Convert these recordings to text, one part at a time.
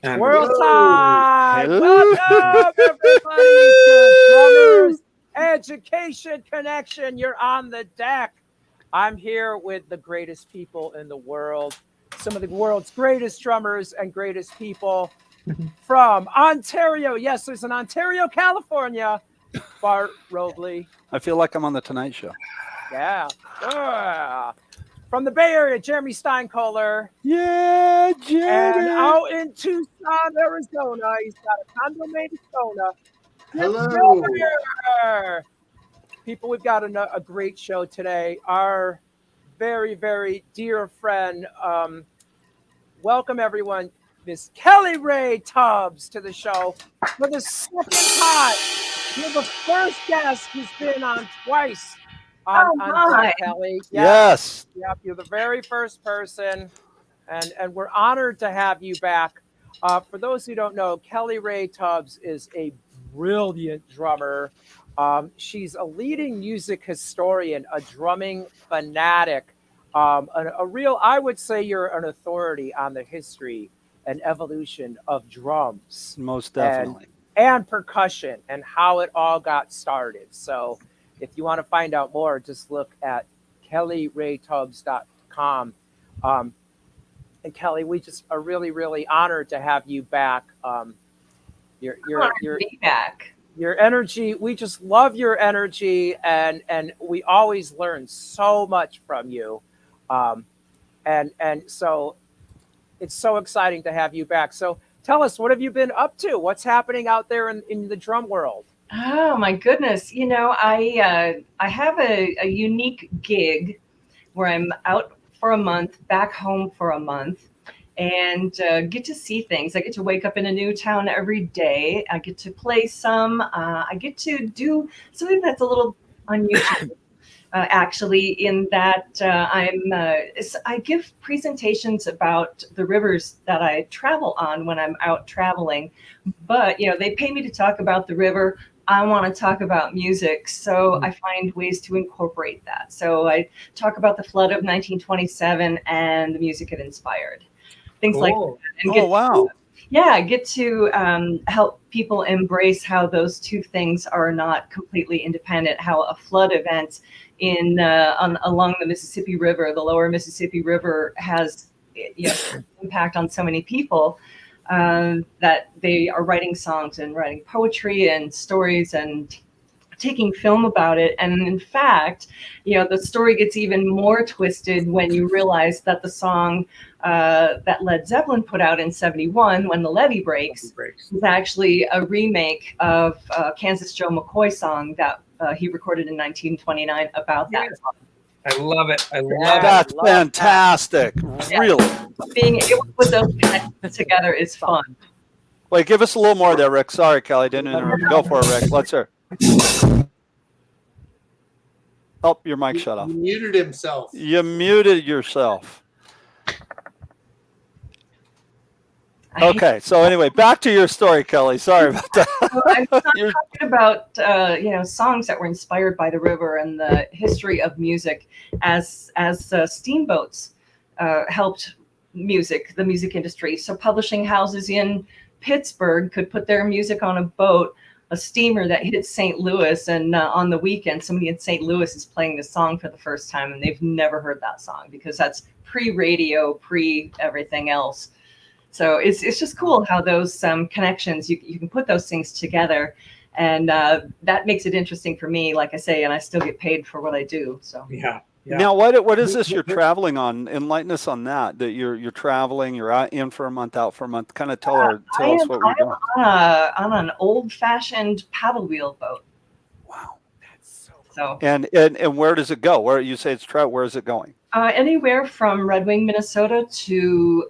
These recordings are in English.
And World Tide! Hello. Welcome, everybody, to Drummers Education Connection. You're on the deck. I'm here with the greatest people in the world, some of the world's greatest drummers and greatest people from Ontario. Yes, there's an Ontario, California, Bart Robley. I feel like I'm on the Tonight Show. Yeah. From the Bay Area, Jeremy Steinkohler. Yeah, Jeremy. And out in Tucson, Arizona, he's got a condo made Arizona. hello. People, we've got a great show today. Our very, very dear friend, welcome everyone, Miss Kelli Rae Tubbs to the show for the second time. You're the first guest who's been on twice on Deck, Kelli. Yes. Yep, you're the very first person, and we're honored to have you back. For those who don't know, Kelli Rae Tubbs is a brilliant drummer. She's a leading music historian, a drumming fanatic, a real, I would say you're an authority on the history and evolution of drums. Most definitely. And percussion and how it all got started. So if you want to find out more, just look at kellyraytubbs.com. And Kelli, we just are really, really honored to have you back. Your back. Your energy, we just love your energy, and we always learn so much from you. And so it's so exciting to have you back. So tell us, what have you been up to? What's happening out there in the drum world? Oh my goodness. You know, I have a unique gig where I'm out for a month, back home for a month, and get to see things. I get to wake up in a new town every day. I get to play some. I get to do something that's a little unusual, actually, in that I give presentations about the rivers that I travel on when I'm out traveling. But, you know, they pay me to talk about the river. I want to talk about music, so I find ways to incorporate that. So I talk about the flood of 1927 and the music it inspired. Things like that. And get to help people embrace how those two things are not completely independent, how a flood event along the Mississippi River, the lower Mississippi River, has impact on so many people. That they are writing songs and writing poetry and stories and taking film about it. And in fact, the story gets even more twisted when you realize that the song that Led Zeppelin put out in '71, When the Levee Breaks, is actually a remake of a Kansas Joe McCoy song that he recorded in 1929 about that song. I love it. That's fantastic. Really. Being able to put those connections together is fun. Wait, give us a little more there, Rick. Sorry, Kelli, didn't interrupt. Go for it, Rick. Let's hear. Oh, your mic shut off. He muted himself. You muted yourself. Okay, so anyway, back to your story, Kelli. Sorry about that. I'm talking about songs that were inspired by the river and the history of music as steamboats helped the music industry. So publishing houses in Pittsburgh could put their music on a boat, a steamer that hits St. Louis, and on the weekend, somebody in St. Louis is playing the song for the first time, and they've never heard that song because that's pre-radio, pre-everything else. So it's just cool how those connections, you can put those things together, and that makes it interesting for me, like I say, and I still get paid for what I do. So yeah. Now, what is this you're traveling on? Enlighten us on that. That you're traveling, you're out in for a month, out for a month. Kind of tell us what we're doing. On an old-fashioned paddle wheel boat. Wow, that's so. And where does it go? Where you say it's where is it going? Anywhere from Red Wing, Minnesota to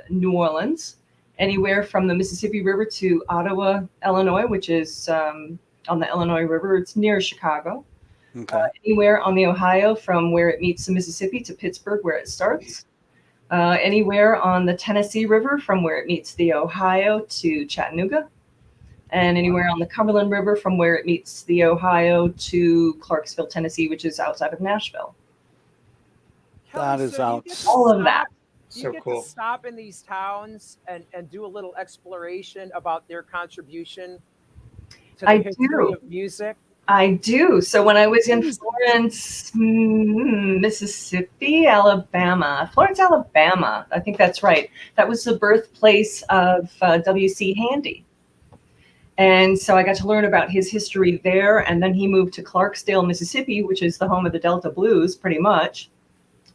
New Orleans, anywhere from the Mississippi River to Ottawa, Illinois, which is on the Illinois River. It's near Chicago. Okay. Anywhere on the Ohio from where it meets the Mississippi to Pittsburgh, where it starts. Anywhere on the Tennessee River from where it meets the Ohio to Chattanooga. And anywhere on the Cumberland River from where it meets the Ohio to Clarksville, Tennessee, which is outside of Nashville. That is out. All of that. you get cool. to stop in these towns and do a little exploration about their contribution to the I history do. of music? I do. So when I was in Florence, Mississippi, Alabama, Florence, Alabama, I think that's right. That was the birthplace of W.C. Handy. And so I got to learn about his history there. And then he moved to Clarksdale, Mississippi, which is the home of the Delta Blues, pretty much,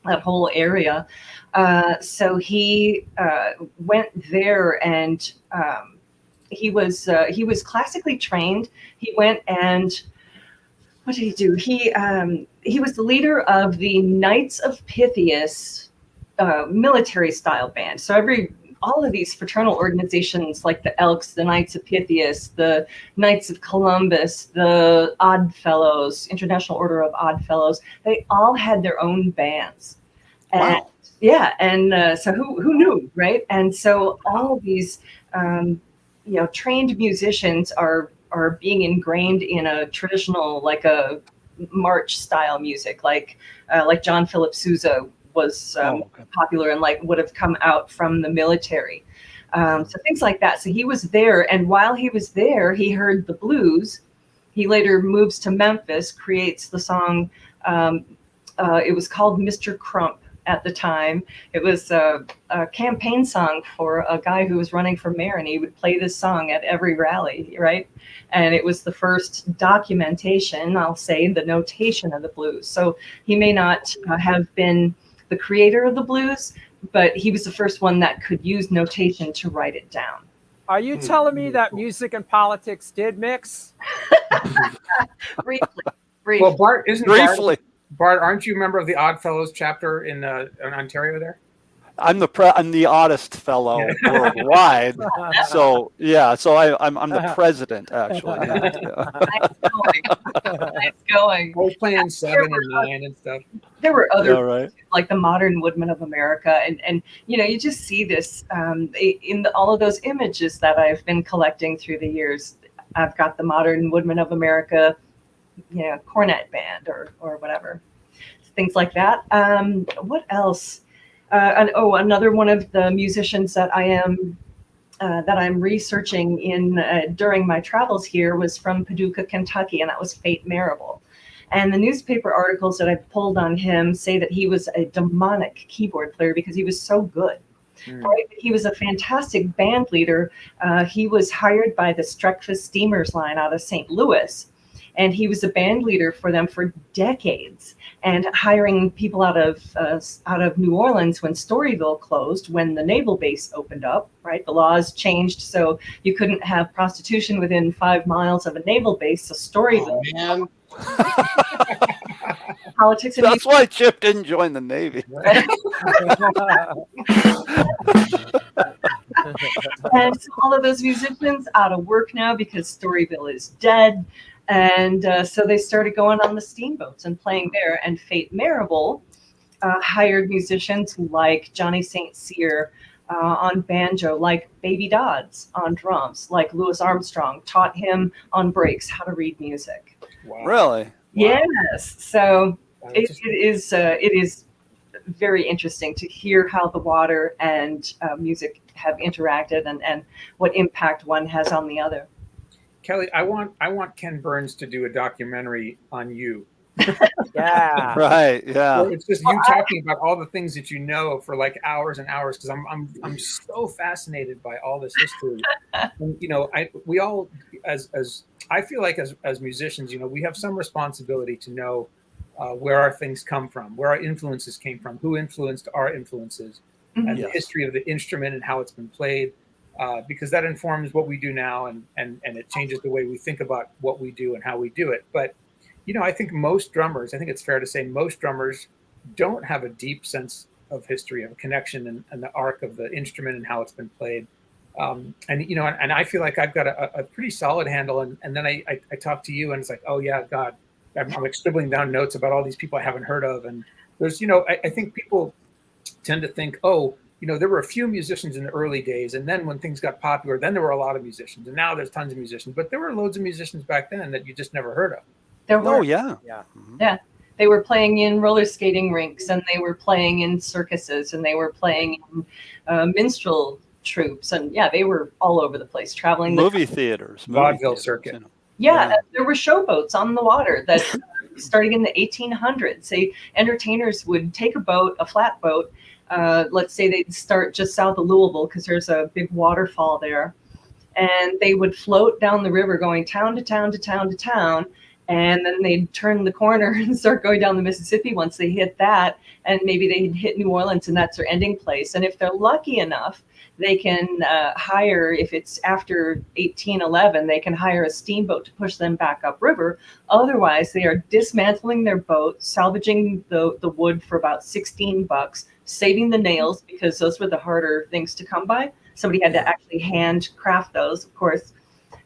that whole area. So he went there, and he was classically trained. He went and what did he do? He was the leader of the Knights of Pythias military style band. So all of these fraternal organizations like the Elks, the Knights of Pythias, the Knights of Columbus, the Odd Fellows, International Order of Odd Fellows, they all had their own bands. And, Wow. yeah, and so who knew, right? And so all of these trained musicians are being ingrained in a traditional, like a march style music, like John Philip Sousa was popular and like would have come out from the military. So things like that. So he was there, and while he was there, he heard the blues. He later moves to Memphis, creates the song. It was called Mr. Crump at the time. It was a campaign song for a guy who was running for mayor, and he would play this song at every rally, right? And it was the first documentation, I'll say, the notation of the blues. So he may not have been the creator of the blues, but he was the first one that could use notation to write it down. Are you telling me that music and politics did mix? Briefly. Well, Bart, Briefly. Bart, aren't you a member of the Odd Fellows chapter in Ontario there? I'm the oddest fellow worldwide. So yeah, so I'm the president actually. Yeah. Nice going. I was playing 7 and 9 and stuff. There were other Yeah, right. like the Modern Woodmen of America, and you just see this in all of those images that I've been collecting through the years. I've got the Modern Woodmen of America, cornet band or whatever, things like that. What else? Another one of the musicians that I'm researching in during my travels here was from Paducah, Kentucky, and that was Fate Marable. And the newspaper articles that I've pulled on him say that he was a demonic keyboard player because he was so good. Right? He was a fantastic band leader. He was hired by the Streckfus Steamers line out of St. Louis, and he was a band leader for them for decades, and hiring people out of New Orleans when Storyville closed, when the naval base opened up, right? The laws changed, so you couldn't have prostitution within 5 miles of a naval base. So Storyville. Oh, man. Politics. That's why Chip didn't join the Navy. And so all of those musicians out of work now because Storyville is dead. And so they started going on the steamboats and playing there. And Fate Marable hired musicians like Johnny St. Cyr on banjo, like Baby Dodds on drums, like Louis Armstrong, taught him on breaks how to read music. Wow. Really? Wow. Yes. So it is very interesting to hear how the water and music have interacted and what impact one has on the other. Kelly, I want Ken Burns to do a documentary on you. Yeah. Right. Yeah. It's just you talking about all the things that you know for like hours and hours, because I'm so fascinated by all this history. And, we all as I feel like as musicians, we have some responsibility to know where our things come from, where our influences came from, who influenced our influences, and the history of the instrument and how it's been played. Because that informs what we do now, and it changes the way we think about what we do and how we do it. But, I think it's fair to say most drummers don't have a deep sense of history, of a connection and the arc of the instrument and how it's been played. And I feel like I've got a pretty solid handle. And then I talk to you and it's like, oh yeah, God, I'm like scribbling down notes about all these people I haven't heard of. And there's, I think people tend to think, there were a few musicians in the early days, and then when things got popular, then there were a lot of musicians, and now there's tons of musicians. But there were loads of musicians back then that you just never heard of. There were. Oh yeah. Yeah. Mm-hmm. Yeah. They were playing in roller skating rinks, and they were playing in circuses, and they were playing in minstrel troops, and yeah, they were all over the place, traveling. Movie theaters, vaudeville circuit. You know. Yeah, there were showboats on the water that starting in the 1800s. Entertainers would take a boat, a flat boat. Let's say they'd start just south of Louisville because there's a big waterfall there, and they would float down the river, going town to town to town to town. And then they'd turn the corner and start going down the Mississippi once they hit that. And maybe they'd hit New Orleans, and that's their ending place. And if they're lucky enough, they can hire, if it's after 1811, they can hire a steamboat to push them back upriver. Otherwise, they are dismantling their boat, salvaging the wood for about $16, saving the nails, because those were the harder things to come by. Somebody had to actually hand craft those, of course.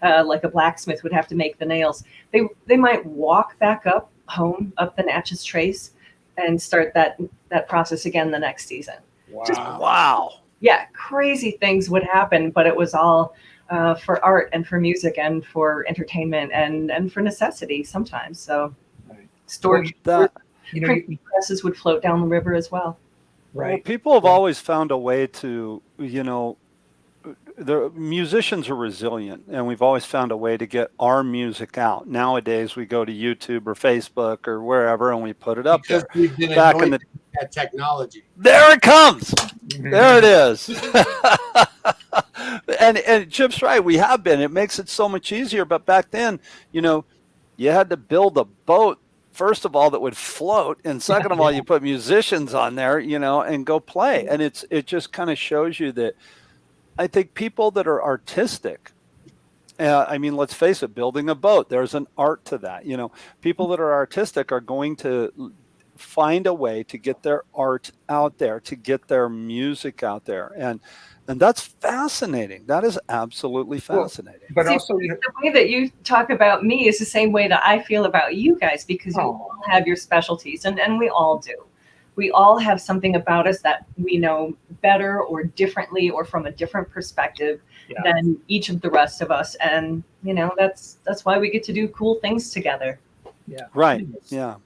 Like a blacksmith would have to make the nails. They might walk back up home, up the Natchez Trace, and start that process again the next season. Wow. Wow. Yeah, crazy things would happen, but it was all for art and for music and for entertainment and for necessity sometimes. So Right. storage You presses would float down the river as well. Well, right. people have always found a way to, the musicians are resilient, and we've always found a way to get our music out. Nowadays, we go to YouTube or Facebook or wherever, and we put it up Because there. we've been Back in anointed with that technology. There it comes. Mhm. There it is. and Chip's right. We have been. It makes it so much easier. But back then, you had to build a boat, first of all, that would float, and second of all, you put musicians on there, and go play. And it just kind of shows you that I think people that are artistic, let's face it, building a boat, there's an art to that. People that are artistic are going to find a way to get their art out there, to get their music out there. And that's fascinating. That is absolutely fascinating. But See, also, the way that you talk about me is the same way that I feel about you guys, because you all have your specialties, and we all do. We all have something about us that we know better or differently or from a different perspective than each of the rest of us. And, that's why we get to do cool things together. yeah. Right. Yeah.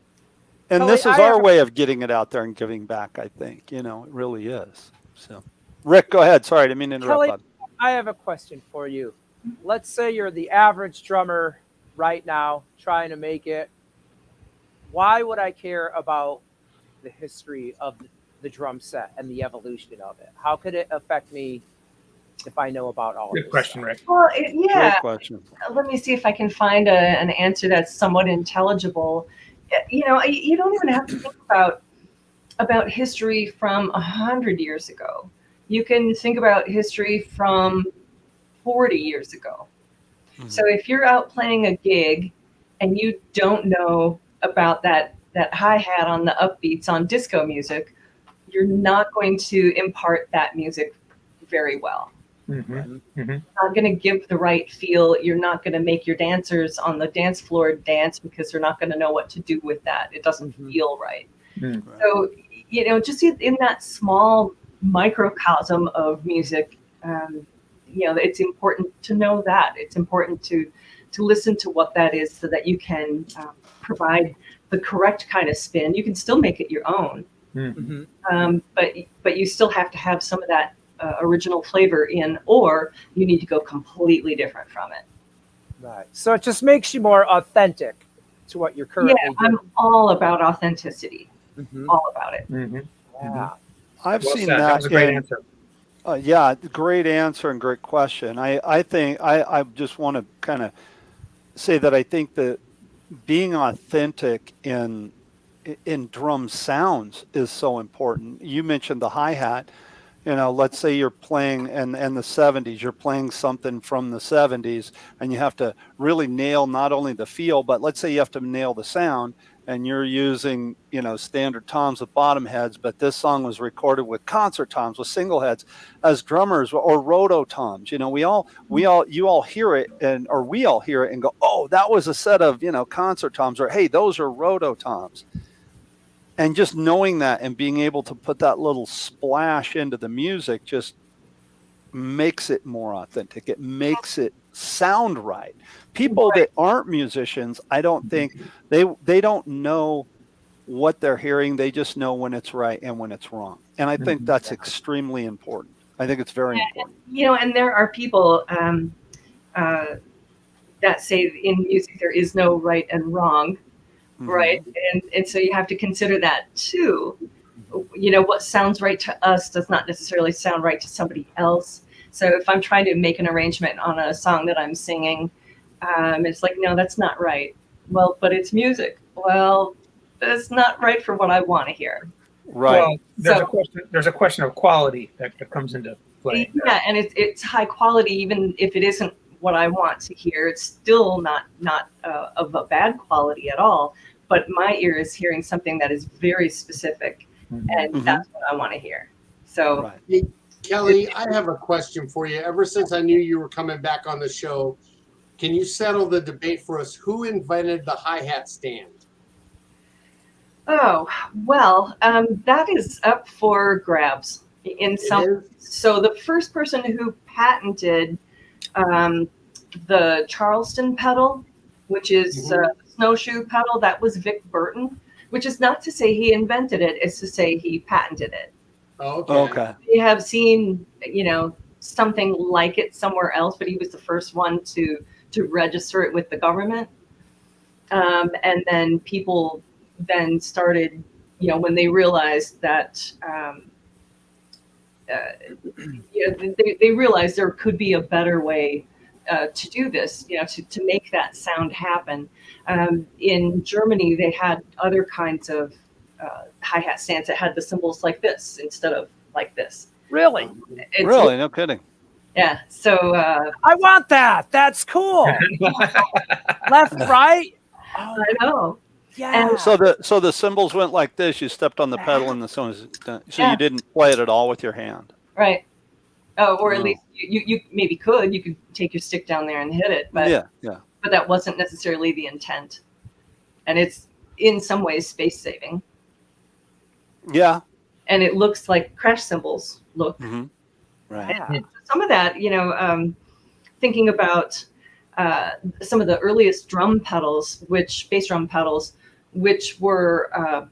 And Kelli, this is I our have- way of getting it out there and giving back, I think. It really is. So, Rick, go ahead. Sorry, I didn't mean to interrupt. Kelli, Bud. I have a question for you. Let's say you're the average drummer right now trying to make it. Why would I care about the history of the drum set and the evolution of it? How could it affect me if I know about all of Good this question, stuff? Rick. Well, Great question. let me see if I can find an answer that's somewhat intelligible. You don't even have to think about history from 100 years ago. You can think about history from 40 years ago. Mhm. So if you're out playing a gig and you don't know about that hi-hat on the upbeats on disco music, you're not going to impart that music very well. Mm-hmm. Not going to give the right feel. You're not going to make your dancers on the dance floor dance, because they're not going to know what to do with that. It doesn't feel right. Mm-hmm. So, just in that small microcosm of music, it's important to know that. It's important to listen to what that is, so that you can provide the correct kind of spin. You can still make it your own, Mhm. but you still have to have some of that original flavor in, or you need to go completely different from it. Right. So it just makes you more authentic to what you're currently Yeah, doing. I'm all about authenticity. Mhm. All about it. Mm-hmm. Yeah. I've Well seen said. that. That was a great in- answer. Yeah, great answer and great question. I think I just want to kind of say that I think that being authentic in drum sounds is so important. You mentioned the hi-hat. Let's say you're playing in the 70s, you're playing something from the 70s, and you have to really nail not only the feel, but let's say you have to nail the sound, and you're using, standard toms with bottom heads, but this song was recorded with concert toms with single heads. As drummers, or roto toms, you all hear it, or we all hear it and go, oh, that was a set of, concert toms, or hey, those are roto toms. And just knowing that and being able to put that little splash into the music just makes it more authentic. It makes it sound right. People that aren't musicians, I don't think they don't know what they're hearing. They just know when it's right and when it's wrong. And I think that's extremely important. I think it's very important. And there are people that say in music there is no right and wrong, right? And so you have to consider that too. What sounds right to us does not necessarily sound right to somebody else. So if I'm trying to make an arrangement on a song that I'm singing, it's like, no, that's not right. Well, but it's music. Well, that's not right for what I want to hear. Right. Well, there's a question of quality that comes into play. Yeah, and it's high quality, even if it isn't what I want to hear. It's still not of a bad quality at all. But my ear is hearing something that is very specific, and that's what I want to hear. So, Right. Hey, Kelli, I have a question for you. Ever since I knew you were coming back on the show, can you settle the debate for us? Who invented the hi-hat stand? oh well, that is up for grabs in some. So the first person who patented the Charleston pedal, which is snowshoe pedal, that was Vic Burton, which is not to say he invented it, it's to say he patented it. Okay. We have seen, something like it somewhere else, but he was the first one to register it with the government. And then people then started, when they realized that, they realized there could be a better way to do this, to make that sound happen. In Germany, they had other kinds of hi-hat stands that had the cymbals like this instead of like this. Really? Really? No kidding. Yeah. So I want that. That's cool. Left, right. I know. Yeah. So the cymbals went like this. You stepped on the pedal and the song was done. So you didn't play it at all with your hand. Right. Oh, or at least you maybe could. You could take your stick down there and hit it, but yeah. But that wasn't necessarily the intent. And it's in some ways space saving. Yeah. And it looks like crash cymbals look. Right. Yeah. Some of that, thinking about some of the earliest drum pedals, bass drum pedals, which were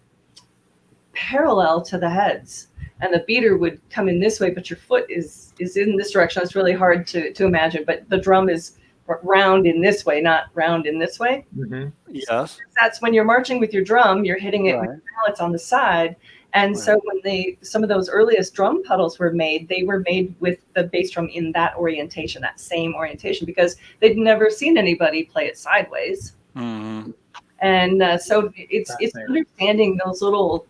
parallel to the heads. And the beater would come in this way, but your foot is in this direction. It's really hard to imagine, but the drum is round in this way, not round in this way. Yes. That's when you're marching with your drum, you're hitting it with your mallets on the side. And so when some of those earliest drum pedals were made, they were made with the bass drum in that orientation, that same orientation, because they'd never seen anybody play it sideways. And so it's understanding those little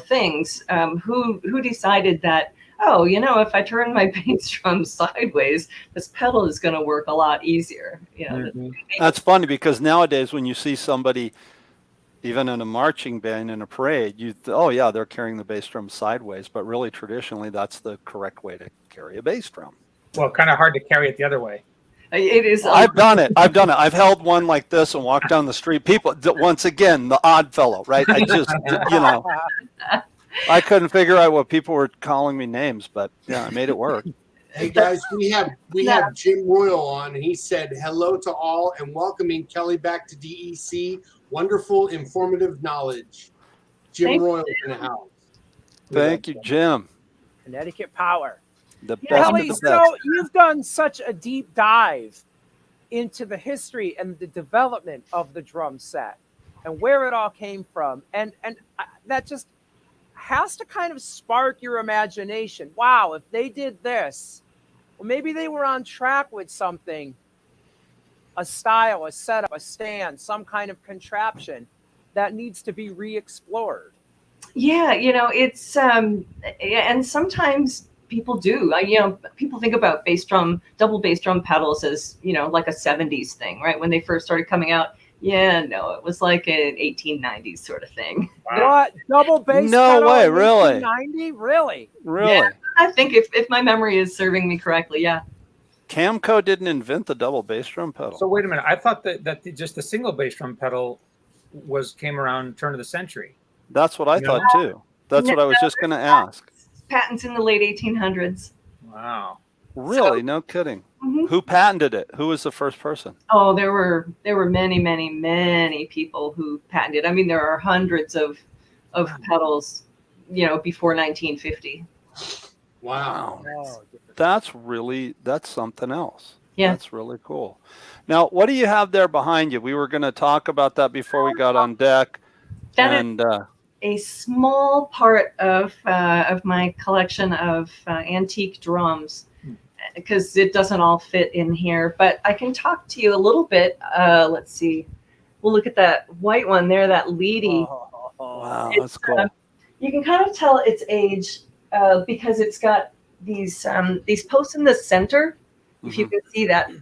things. Who decided that, if I turn my bass drum sideways, this pedal is going to work a lot easier. That's funny because nowadays when you see somebody, even in a marching band in a parade, they're carrying the bass drum sideways, but really traditionally that's the correct way to carry a bass drum. Well, kind of hard to carry it the other way. It is. I've done it. I've held one like this and walked down the street. People, once again, the odd fellow, right? I just, I couldn't figure out what people were calling me names, but yeah, I made it work. Hey guys, we have Jim Royal on. He said hello to all and welcoming Kelli back to D.E.C. Wonderful, informative knowledge. Jim Royal in the house. Thank you, Jim. Connecticut Power. The best Kelli, of the so best. you've done such a deep dive into the history and the development of the drum set and where it all came from. And that just has to kind of spark your imagination. Wow, if they did this, well, maybe they were on track with something, a style, a setup, a stand, some kind of contraption that needs to be re-explored. Yeah, it's and sometimes people do. People think about double bass drum pedals as, like a 70s thing, right? When they first started coming out. Yeah, no, it was like an 1890s sort of thing. Wow. What? Double bass No pedal way, in really? 1890? Really? Really? Yeah, I think if my memory is serving me correctly, yeah. Camco didn't invent the double bass drum pedal. So wait a minute. I thought that just the single bass drum pedal came around turn of the century. That's what I thought too. That's what I was just going to ask. Patents in the late 1800s. Wow. Really? So- No kidding. Mhm. Who patented it? Who was the first person? Oh, there were many people who patented. I mean, there are hundreds of pedals, before 1950. Wow. Oh, That's something else. Yeah. That's really cool. Now, what do you have there behind you? We were going to talk about that before we got on deck. That is And a small part of my collection of antique drums, because it doesn't all fit in here. But I can talk to you a little bit. Let's see. We'll look at that white one there, that leady. wow, It's, that's cool. You can kind of tell its age because it's got these posts in the center. If you can see that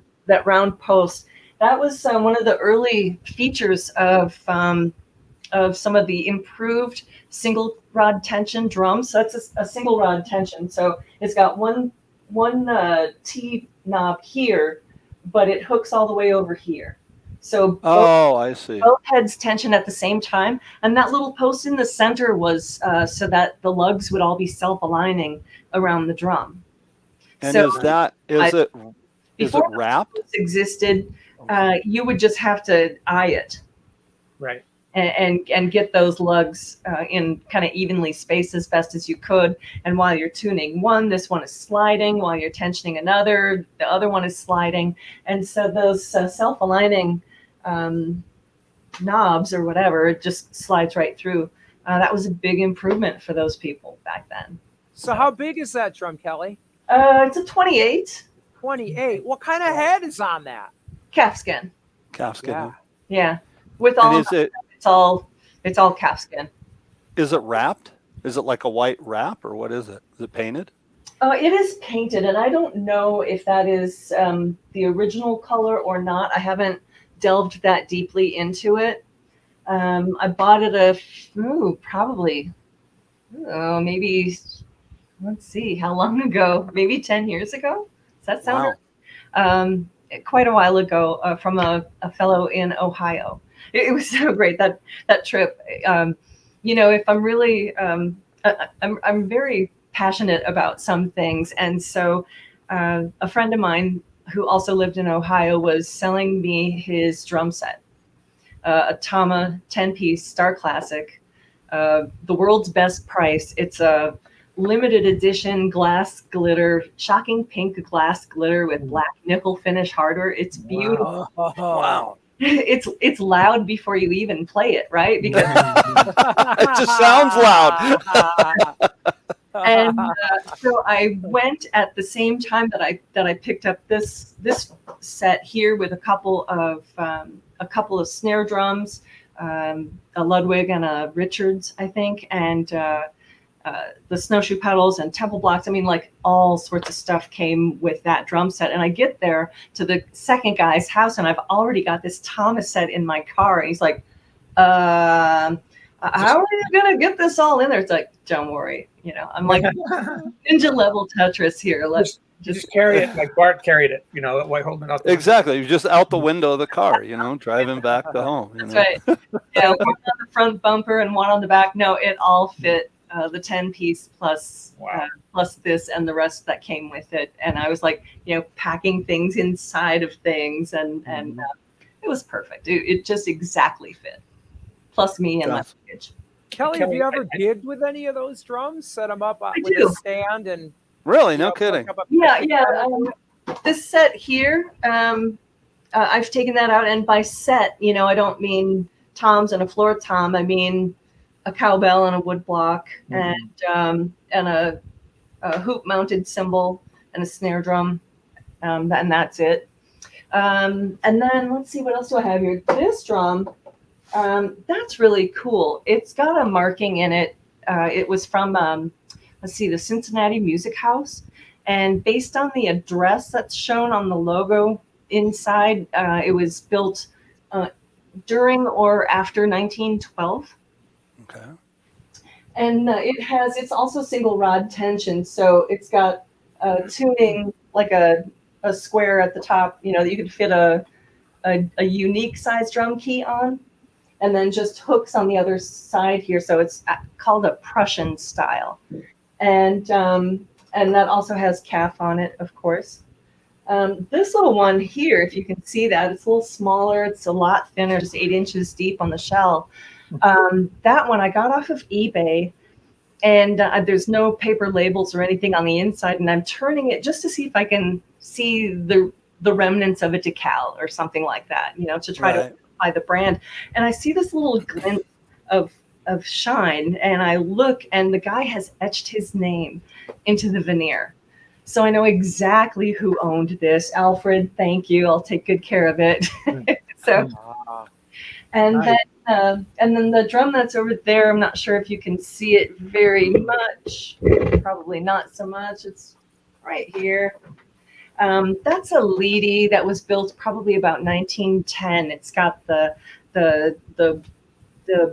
round post, that was one of the early features of some of the improved single rod tension drums. So that's a single rod tension. So it's got one T knob here, but it hooks all the way over here. So I see. both heads tension at the same time. And that little post in the center was so that the lugs would all be self-aligning around the drum. And so is it before wrapped? this existed, you would just have to eye it. Right. And get those lugs in kind of evenly spaced as best as you could. And while you're tuning one, this one is sliding. While you're tensioning another, the other one is sliding. And so those self-aligning knobs or whatever, it just slides right through. That was a big improvement for those people back then. So how big is that drum, Kelly? It's a 28 28. What kind of head is on that? calfskin. Calfskin. Yeah. Yeah, with And all it's all calfskin. is it wrapped? Is it like a white wrap or what is it? Is it painted? It is painted, and I don't know if that is the original color or not. I haven't delved that deeply into it. I bought it probably maybe, let's see, how long ago? Maybe 10 years ago? Does that sound right? Quite a while ago from a fellow in Ohio. It was so great, that trip. If I'm really, I'm very passionate about some things. And so a friend of mine who also lived in Ohio was selling me his drum set, a Tama 10-piece Star Classic, the world's best price. It's a limited edition glass glitter, shocking pink glass glitter with black nickel finish hardware. It's beautiful. Wow. It's loud before you even play it, right? Because It just sounds loud. and so I went at the same time that I picked up this set here with a couple of snare drums, a Ludwig and a Richards, I think, and the snowshoe pedals and temple blocks. I mean, like all sorts of stuff came with that drum set. And I get there to the second guy's house, and I've already got this Tama set in my car. And he's like, how are you gonna get this all in there? It's like, don't worry, I'm like ninja level Tetris here. Let's just carry it like Bart carried it, while holding up. Exactly. You're just out the window of the car, driving back to home. That's right. Yeah, one on the front bumper and one on the back. No, it all fit. The 10-piece plus this and the rest that came with it. And I was like, packing things inside of things, and it was perfect. It just exactly fit. Plus me and my luggage. Kelly, have you ever gigged with any of those drums? Set them up with do. a stand and really, no kidding. Yeah. This set here, I've taken that out, and by set, I don't mean toms and a floor tom. I mean a cowbell and a wood block, and a hoop mounted cymbal and a snare drum, and that's it. And then let's see, what else do I have here? This drum, that's really cool. It's got a marking in it. It was from the Cincinnati Music House, and based on the address that's shown on the logo inside, it was built during or after 1912. Okay. And it's also single rod tension, so it's got tuning like a square at the top, that you could fit a unique size drum key on, and then just hooks on the other side here. So it's called a Prussian style, and that also has calf on it, of course. This little one here, if you can see that, it's a little smaller. It's a lot thinner, just 8 inches deep on the shell. That one I got off of eBay, and there's no paper labels or anything on the inside. And I'm turning it just to see if I can see the remnants of a decal or something like that, to try to identify the brand. And I see this little glint of shine, and I look, and the guy has etched his name into the veneer. So I know exactly who owned this. Alfred, thank you. I'll take good care of it. So, and Nice. then the drum that's over there, I'm not sure if you can see it very much. Probably not so much. It's right here. That's a Leedy that was built probably about 1910. It's got the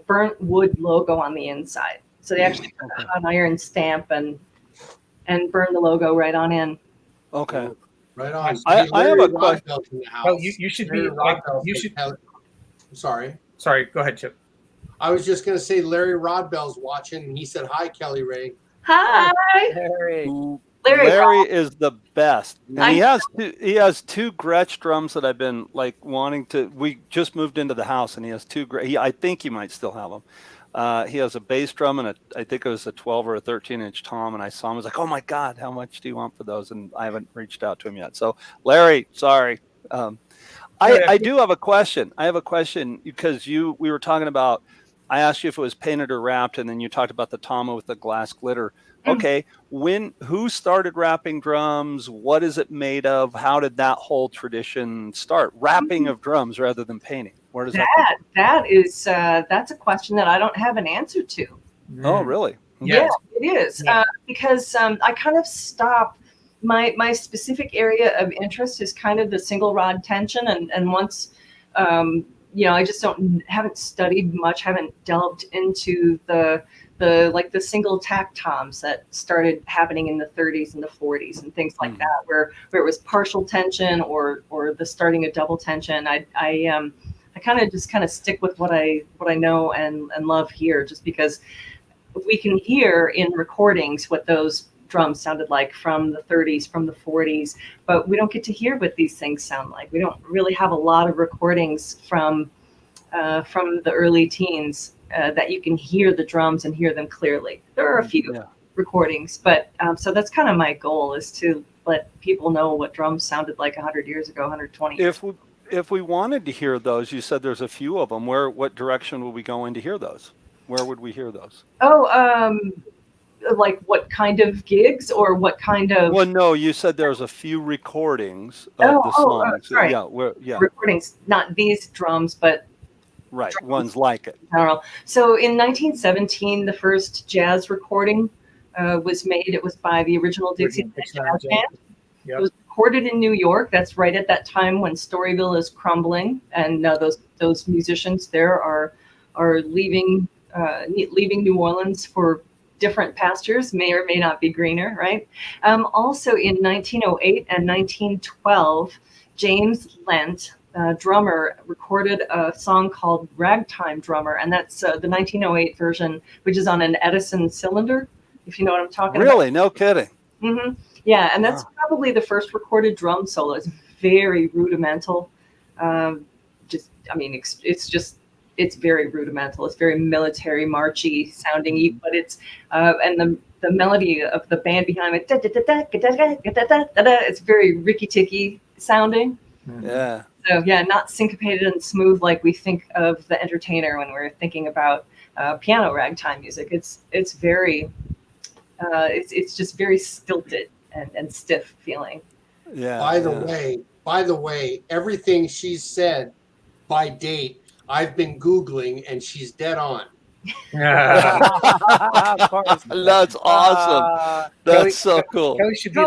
burnt wood logo on the inside. So they actually put a hot iron stamp and burn the logo right on in. Okay. Right on. I have a question. Well, you should be like, you should. I'm sorry. Sorry, go ahead, Chip. I was just going to say Larry Rodbell's watching, and he said, hi, Kelli Rae. Hi, Larry. Larry is the best, and he has two Gretsch drums that I've been like wanting to. We just moved into the house, and he has two. I think he might still have them. He has a bass drum and I think it was a 12 or a 13-inch tom, and I saw him. I was like, oh my God, how much do you want for those? And I haven't reached out to him yet. So Larry, sorry. I do have a question. I have a question because we were talking about, I asked you if it was painted or wrapped, and then you talked about the Tama with the glass glitter. Okay, who started wrapping drums? What is it made of? How did that whole tradition start? Wrapping of drums rather than painting. Where does that's a question that I don't have an answer to. Oh, really? Yeah, it is. Because I kind of stopped. My specific area of interest is kind of the single rod tension, and once I just haven't studied much, haven't delved into the single tack toms that started happening in the 30s and the 40s and things like that, where it was partial tension or the starting of double tension. I kind of stick with what I know and love here, just because we can hear in recordings what those drums sounded like from the 30s, from the 40s, but we don't get to hear what these things sound like. We don't really have a lot of recordings from the early teens that you can hear the drums and hear them clearly. There are a few recordings, but so that's kind of my goal, is to let people know what drums sounded like 100 years ago, 120 years ago. If we wanted to hear those, you said there's a few of them. What direction would we go in to hear those? Where would we hear those? Oh, like what kind of gigs or what kind of? Well, no, you said there's a few recordings of the songs. Sorry. Recordings, not these drums, but drums, ones like it. In general. So in 1917, the first jazz recording was made. It was by the original D.E.C. jazz band. Yep. It was recorded in New York. That's right at that time when Storyville is crumbling, and those musicians there are leaving New Orleans for different pastures, may or may not be greener, right? Also in 1908 and 1912, James Lent, drummer, recorded a song called Ragtime Drummer, and that's the 1908 version, which is on an Edison cylinder, if you know what I'm talking about. Really? No kidding. Mm-hmm. Yeah, and that's probably the first recorded drum solo. It's very rudimental. It's very rudimental. It's very military, marchy sounding, but it's and the melody of the band behind it, it's very ricky-ticky sounding. Yeah. So not syncopated and smooth like we think of The Entertainer when we're thinking about piano ragtime music. It's very it's just very stilted and stiff feeling. Yeah. By the way, everything she said by date, I've been Googling, and she's dead on. Of course. That's awesome. That's so cool. Kelli should be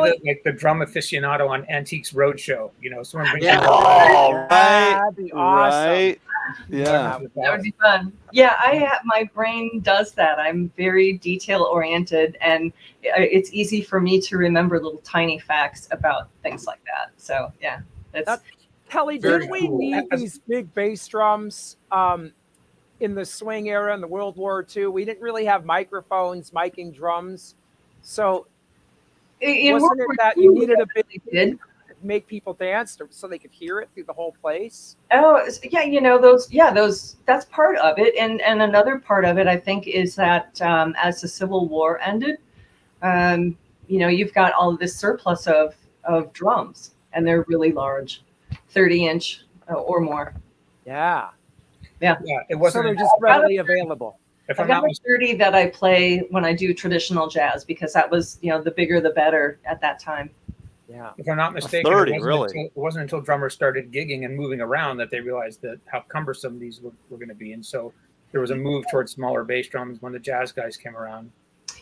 the drum aficionado on Antiques Roadshow. Someone brings right. That'd be awesome. Right. Yeah. That would be fun. Yeah, my brain does that. I'm very detail oriented, and it's easy for me to remember little tiny facts about things like that. So that's Kelli, didn't we need these big bass drums in the swing era in the World War II? We didn't really have microphones miking drums. So wasn't it that you needed a big... make people dance so they could hear it through the whole place? Oh, yeah, those that's part of it. And another part of it, I think, is that as the Civil War ended, you've got all of this surplus of drums, and they're really large, 30-inch or more. Yeah. Yeah, it So wasn't. they're just readily available. If I've I'm not got a 30 that I play when I do traditional jazz, because that was, the bigger the better at that time. Yeah. If I'm not mistaken, 30, it wasn't until drummers started gigging and moving around that they realized that how cumbersome these were going to be. And so there was a move towards smaller bass drums when the jazz guys came around.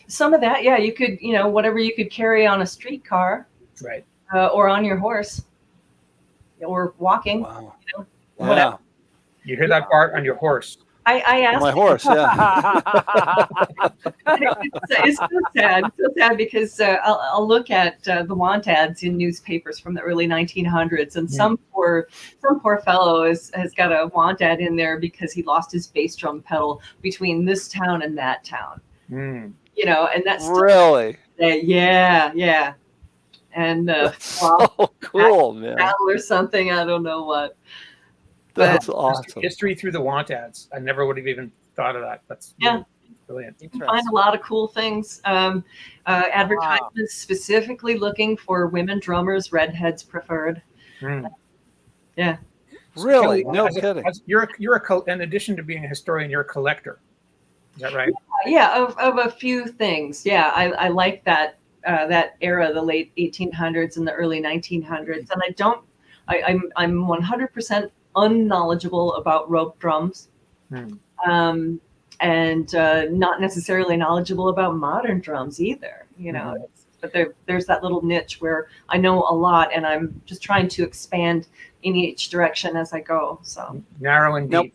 Some of that, yeah, you could, whatever you could carry on a streetcar, Right. or on your horse, or walking. Wow. Whatever. Yeah. You hear that part on your horse. I asked My horse, yeah. it's so sad. So sad because I'll look at the want ads in newspapers from the early 1900s, and some poor fellow has got a want ad in there because he lost his bass drum pedal between this town and that town. Mm. And that's Really? yeah. And That's so cool, man. battle or something, I don't know what. That's awesome. History through the want ads. I never would have even thought of that. That's brilliant. You can find a lot of cool things. Advertisements specifically looking for women drummers, redheads preferred. Mm. Yeah. Really? So, No as kidding. You're in addition to being a historian, you're a collector. Is that right? Yeah, of a few things. Yeah, I like that era, the late 1800s and the early 1900s. And I'm 100% unknowledgeable about rope drums, and not necessarily knowledgeable about modern drums either. But there's that little niche where I know a lot, and I'm just trying to expand in each direction as I go. So Narrow and deep. Nope.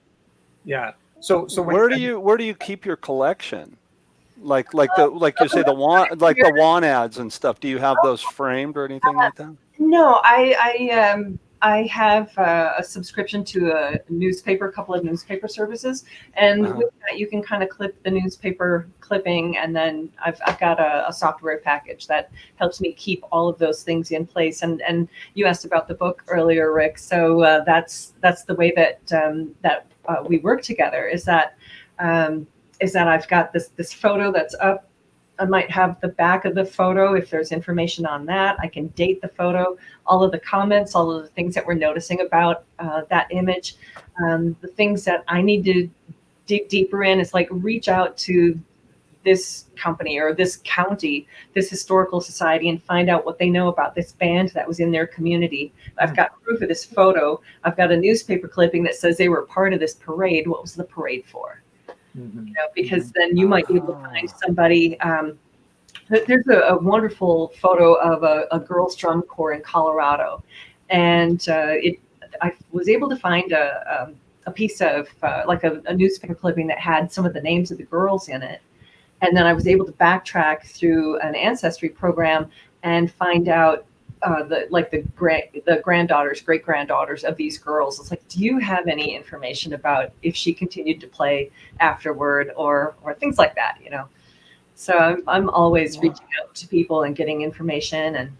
Yeah. So where do you keep your collection? Like you say the want ads and stuff. Do you have those framed or anything like that? No, I have a subscription to a couple of newspaper services, and with that you can kind of clip the newspaper clipping, and then I've got a software package that helps me keep all of those things in place. And you asked about the book earlier, Rick. So that's the way that we work together. Is that I've got this photo that's up. I might have the back of the photo. If there's information on that, I can date the photo, all of the comments, all of the things that we're noticing about that image. The things that I need to dig deeper in is like reach out to this company or this county, this historical society, and find out what they know about this band that was in their community. I've got proof of this photo. I've got a newspaper clipping that says they were part of this parade. What was the parade for? Because then you might be able to find somebody. There's a wonderful photo of a girls' drum corps in Colorado, and I was able to find a piece of like a newspaper clipping that had some of the names of the girls in it, and then I was able to backtrack through an ancestry program and find out the granddaughters, great granddaughters of these girls. It's like, do you have any information about if she continued to play afterward or things like that? So I'm always reaching out to people and getting information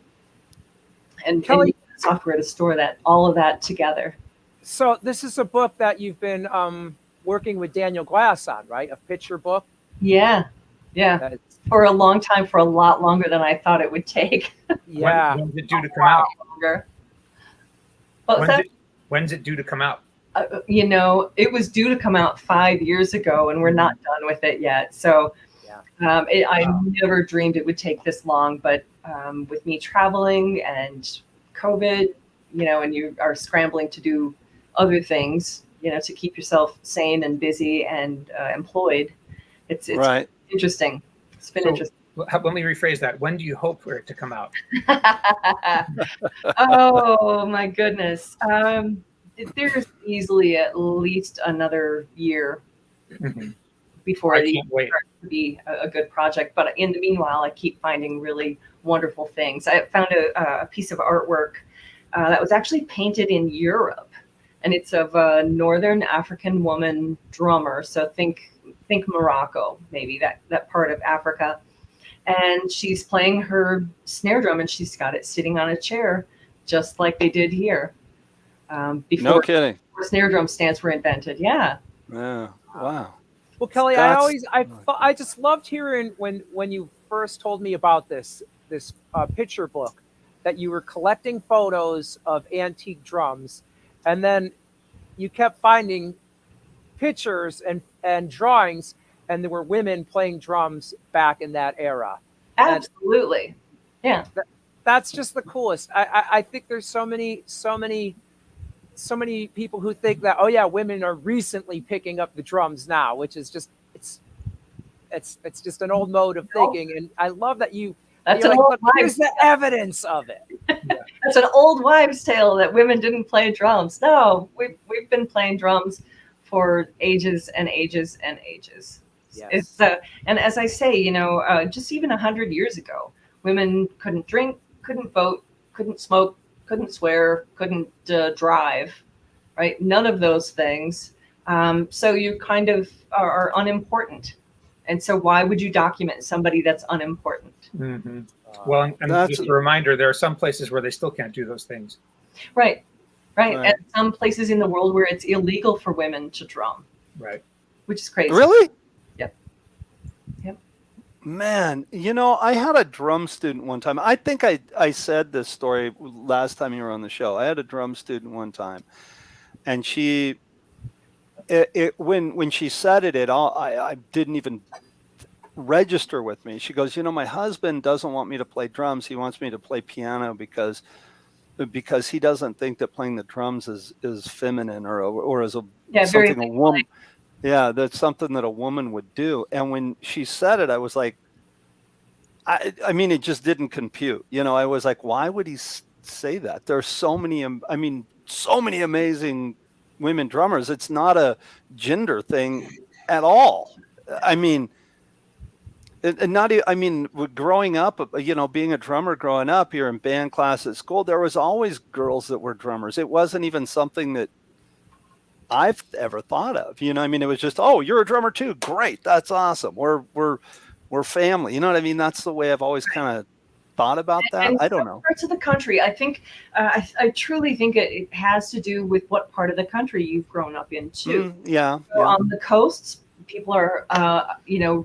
and Kelli, software to store all of that together. So this is a book that you've been working with Daniel Glass on, right? A picture book. Yeah. For a long time, for a lot longer than I thought it would take. Yeah. When's it due to come out? Longer. When's it due to come out? It was due to come out 5 years ago, and we're not done with it yet. So I never dreamed it would take this long, but with me traveling and COVID, and you are scrambling to do other things, to keep yourself sane and busy and employed, it's right. Interesting. It's been interesting. Let me rephrase that. When do you hope for it to come out? Oh my goodness. There's easily at least another year before it starts to be a good project. But in the meanwhile, I keep finding really wonderful things. I found a piece of artwork that was actually painted in Europe, and it's of a Northern African woman drummer. So think Morocco, maybe that part of Africa. And she's playing her snare drum, and she's got it sitting on a chair just like they did here No before kidding. snare drum stands were invented. Yeah. Yeah. Wow. Well, Kelly, That's- I just loved hearing when you first told me about this picture book that you were collecting photos of antique drums, and then you kept finding pictures and drawings, and there were women playing drums back in that era. Absolutely. Yeah. That's just the coolest. I think there's so many people who think that, oh yeah, women are recently picking up the drums now, which is just it's just an old mode of thinking. And I love that That's you're an like, old look, here's wives' the evidence of it. That's an old wives' tale that women didn't play drums. No, we've been playing drums for ages and ages and ages. Yes. It's and as I say, just even 100 years ago, women couldn't drink, couldn't vote, couldn't smoke, couldn't swear, couldn't drive, right? None of those things. So you kind of are unimportant. And so why would you document somebody that's unimportant? Mm-hmm. Well, and That's- just a reminder, there are some places where they still can't do those things. Right. Right. And some places in the world where it's illegal for women to drum, Right. which is crazy. Really? Yep. Man, I had a drum student one time. I think I said this story last time you were on the show. I had a drum student one time, and when she said it, I didn't even register with me. She goes, my husband doesn't want me to play drums. He wants me to play piano because he doesn't think that playing the drums is feminine or as something a woman. Yeah, that's something that a woman would do. And when she said it, I was like, I mean, it just didn't compute. I was like, why would he say that? There's so many amazing women drummers. It's not a gender thing at all. I mean, growing up, being a drummer growing up here in band class at school, there was always girls that were drummers. It wasn't even something that I've ever thought of. It was just, oh, you're a drummer too. Great. That's awesome. We're family. You know what I mean? That's the way I've always kind of thought about that. And I don't know. Parts of the country, I think, I truly think it has to do with what part of the country you've grown up in too. Yeah. So on the coasts, people are,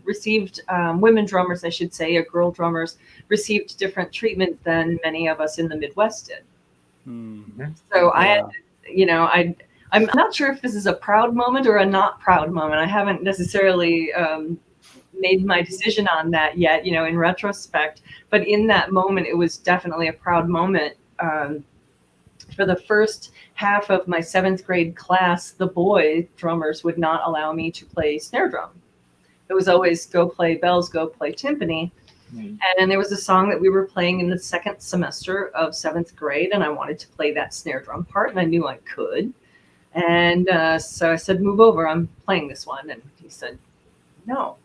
received, women drummers, I should say, or girl drummers received different treatment than many of us in the Midwest did. Mm-hmm. So I'm not sure if this is a proud moment or a not proud moment. I haven't necessarily made my decision on that yet, in retrospect. But in that moment, it was definitely a proud moment. For the first half of my 7th grade class, the boy drummers would not allow me to play snare drum. It was always go play bells, go play timpani. Mm. And there was a song that we were playing in the 2nd semester of 7th grade, and I wanted to play that snare drum part, and I knew I could. And so I said, move over, I'm playing this one. And he said, no.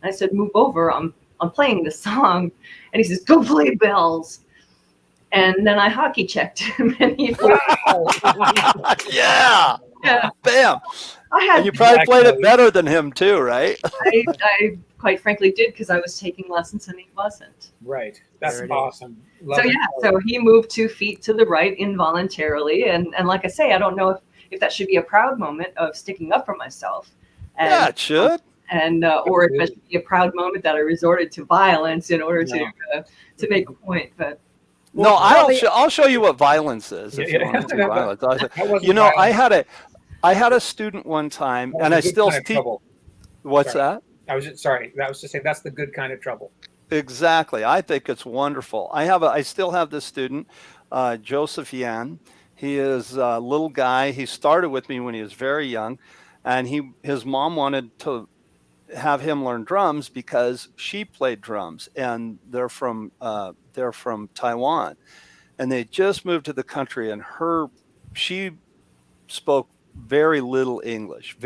And I said, move over, I'm playing this song. And he says, go play bells. And then I hockey checked him, and he yeah. Bam. And you probably played it better than him too, right? I quite frankly did, because I was taking lessons and he wasn't. Right. That's awesome. So he moved 2 feet to the right involuntarily. And like I say, I don't know if that should be a proud moment of sticking up for myself. And, yeah, it should. And or if it should be a proud moment that I resorted to violence in order to make a point. But no, I'll show you what violence is. If you want to do violence. I had a student one time, and I still teach. What's that? I was just saying that's the good kind of trouble. Exactly. I think it's wonderful. I still have this student, Joseph Yan. He is a little guy. He started with me when he was very young, and his mom wanted to have him learn drums because she played drums, and they're from Taiwan, and they just moved to the country, and she spoke very little English,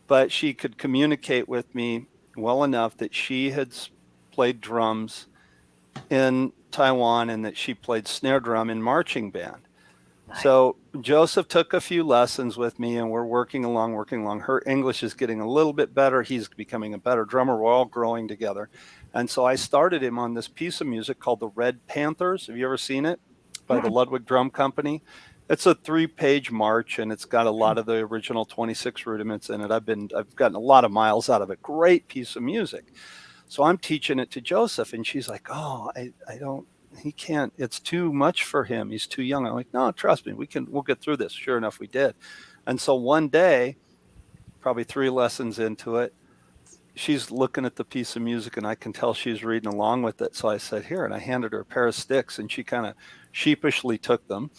but she could communicate with me well enough that she had played drums in Taiwan and that she played snare drum in marching band. Nice. So Joseph took a few lessons with me, and we're working along. Her English is getting a little bit better. He's becoming a better drummer. We're all growing together. And so I started him on this piece of music called the Red Panthers. Have you ever seen it? by the Ludwig Drum Company. It's a 3-page march, and it's got a lot of the original 26 rudiments in it. I've gotten a lot of miles out of it. Great piece of music. So I'm teaching it to Joseph, and she's like, "Oh, I don't. He can't. It's too much for him. He's too young." I'm like, "No, trust me. We'll get through this." Sure enough, we did. And so one day, probably 3 lessons into it, she's looking at the piece of music, and I can tell she's reading along with it. So I said, "Here," and I handed her a pair of sticks, and she kind of sheepishly took them.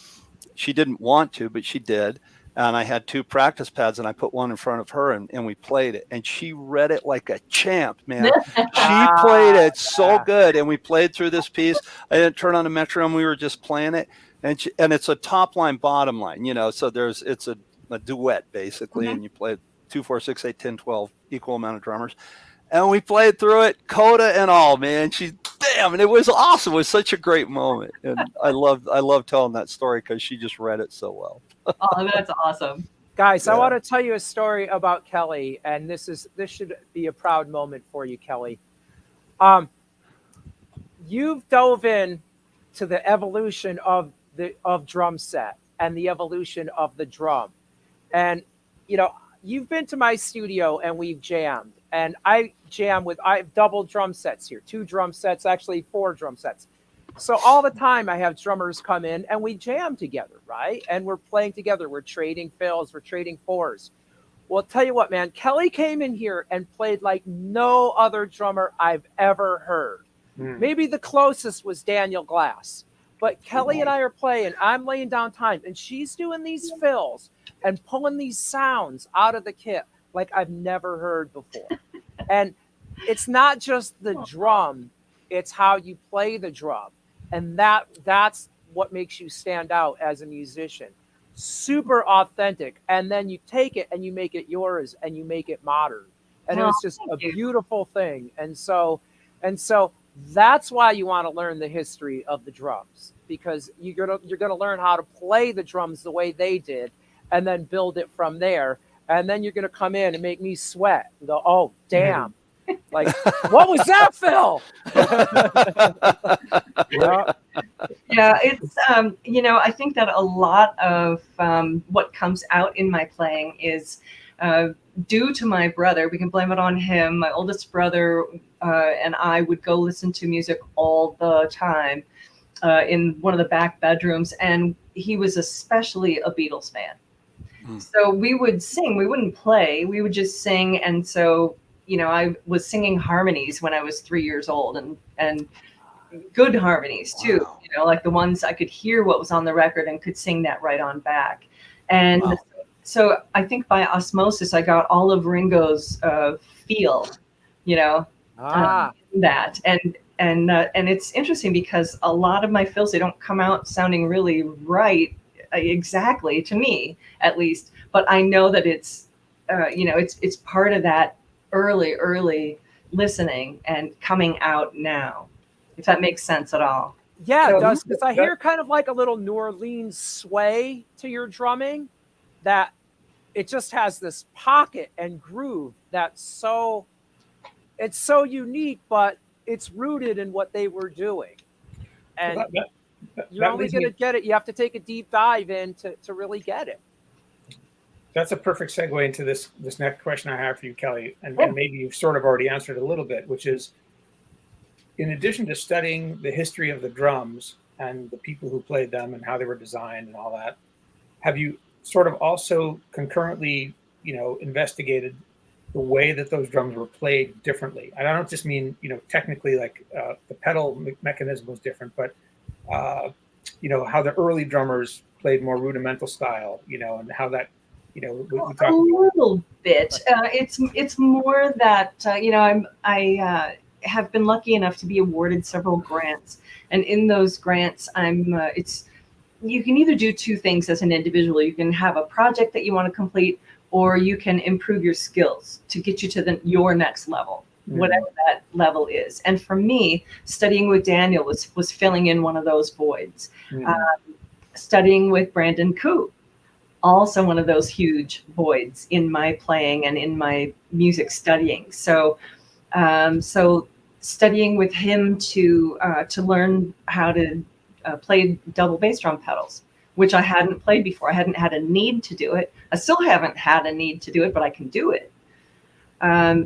She didn't want to, but she did. And I had 2 practice pads, and I put one in front of her, and we played it. And she read it like a champ, man. She played it so good, and we played through this piece. I didn't turn on the metronome; we were just playing it. And it's a top line, bottom line, So it's a duet basically, and you play 2, 4, 6, 8, 10, 12, equal amount of drummers. And we played through it, coda and all, man. And it was awesome. It was such a great moment. And I love telling that story because she just read it so well. Oh, that's awesome. Guys, I want to tell you a story about Kelli, and this should be a proud moment for you, Kelli. You've dove in to the evolution of drum set and the evolution of the drum. And you've been to my studio and we've jammed. And I have double drum sets here, 2 drum sets, actually 4 drum sets. So all the time I have drummers come in and we jam together, right? And we're playing together. We're trading fills, we're trading 4s. Well, I'll tell you what, man, Kelli came in here and played like no other drummer I've ever heard. Maybe the closest was Daniel Glass. But Kelli and I are playing, I'm laying down time, and she's doing these fills and pulling these sounds out of the kit like I've never heard before. And it's not just the drum, it's how you play the drum. And that's what makes you stand out as a musician. Super authentic. And then you take it and you make it yours and you make it modern. And it was just a beautiful thing. And so that's why you want to learn the history of the drums, because you're gonna learn how to play the drums the way they did and then build it from there. And then you're going to come in and make me sweat and go, "Oh, damn." Like, what was that, Phil? Yeah, it's, I think that a lot of what comes out in my playing is due to my brother. We can blame it on him. My oldest brother and I would go listen to music all the time in one of the back bedrooms. And he was especially a Beatles fan. So we would sing, we wouldn't play, we would just sing. And so, I was singing harmonies when I was 3 years old, and good harmonies too, like the ones I could hear what was on the record and could sing that right on back. And so I think by osmosis, I got all of Ringo's feel, that. And it's interesting because a lot of my fills, they don't come out sounding really right exactly, to me at least, but I know that it's it's part of that early listening and coming out now, if that makes sense at all. Yeah, it does, because I hear kind of like a little New Orleans sway to your drumming, that it just has this pocket and groove that's so unique, but it's rooted in what they were doing. And you're only going to get it. You have to take a deep dive in to really get it. That's a perfect segue into this next question I have for you, Kelli. And maybe you've sort of already answered a little bit, which is, in addition to studying the history of the drums and the people who played them and how they were designed and all that, have you sort of also concurrently, investigated the way that those drums were played differently? And I don't just mean, technically like the pedal mechanism was different, but how the early drummers played more rudimental style, and how that, we talk a little bit. It's more that I have been lucky enough to be awarded several grants, and in those grants, you can either do 2 things as an individual. You can have a project that you want to complete, or you can improve your skills to get you to your next level, whatever that level is. And for me, studying with Daniel was filling in one of those voids. Studying with Brandon Koo, also one of those huge voids in my playing and in my music studying. So studying with him to learn how to played double bass drum pedals, which I hadn't played before. I hadn't had a need to do it. I still haven't had a need to do it, but I can do it.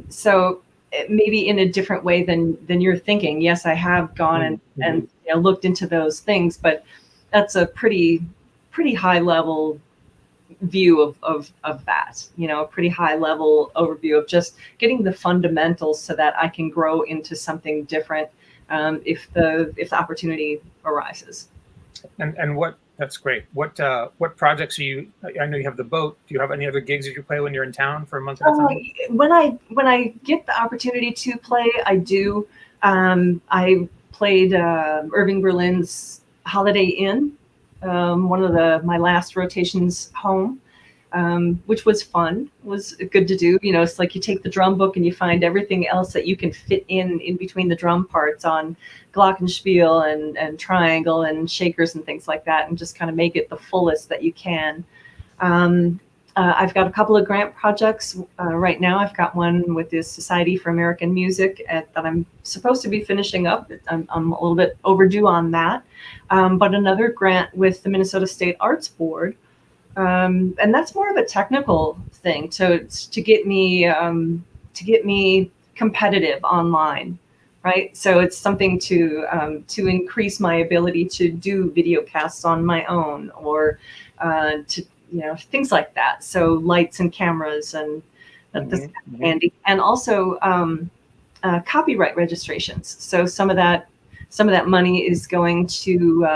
So maybe in a different way than you're thinking. Yes, I have gone and looked into those things, but that's a pretty high level view of that, a pretty high level overview of just getting the fundamentals so that I can grow into something different if the opportunity arises. And that's great. What projects are you? I know you have the boat. Do you have any other gigs that you play when you're in town for a month at a time? When I get the opportunity to play, I do. I played Irving Berlin's Holiday Inn, one of my last rotations home, which was fun. It was good to do. It's like you take the drum book and you find everything else that you can fit in between the drum parts on glockenspiel and triangle and shakers and things like that, and just kind of make it the fullest that you can. I've got a couple of grant projects right now. I've got one with the Society for American Music that I'm supposed to be finishing up. I'm a little bit overdue on that, but another grant with the Minnesota State Arts Board, and that's more of a technical thing to get me competitive online, right? So it's something to increase my ability to do video casts on my own, or to things like that. So lights and cameras and that's handy, and also copyright registrations. So some of that money is going to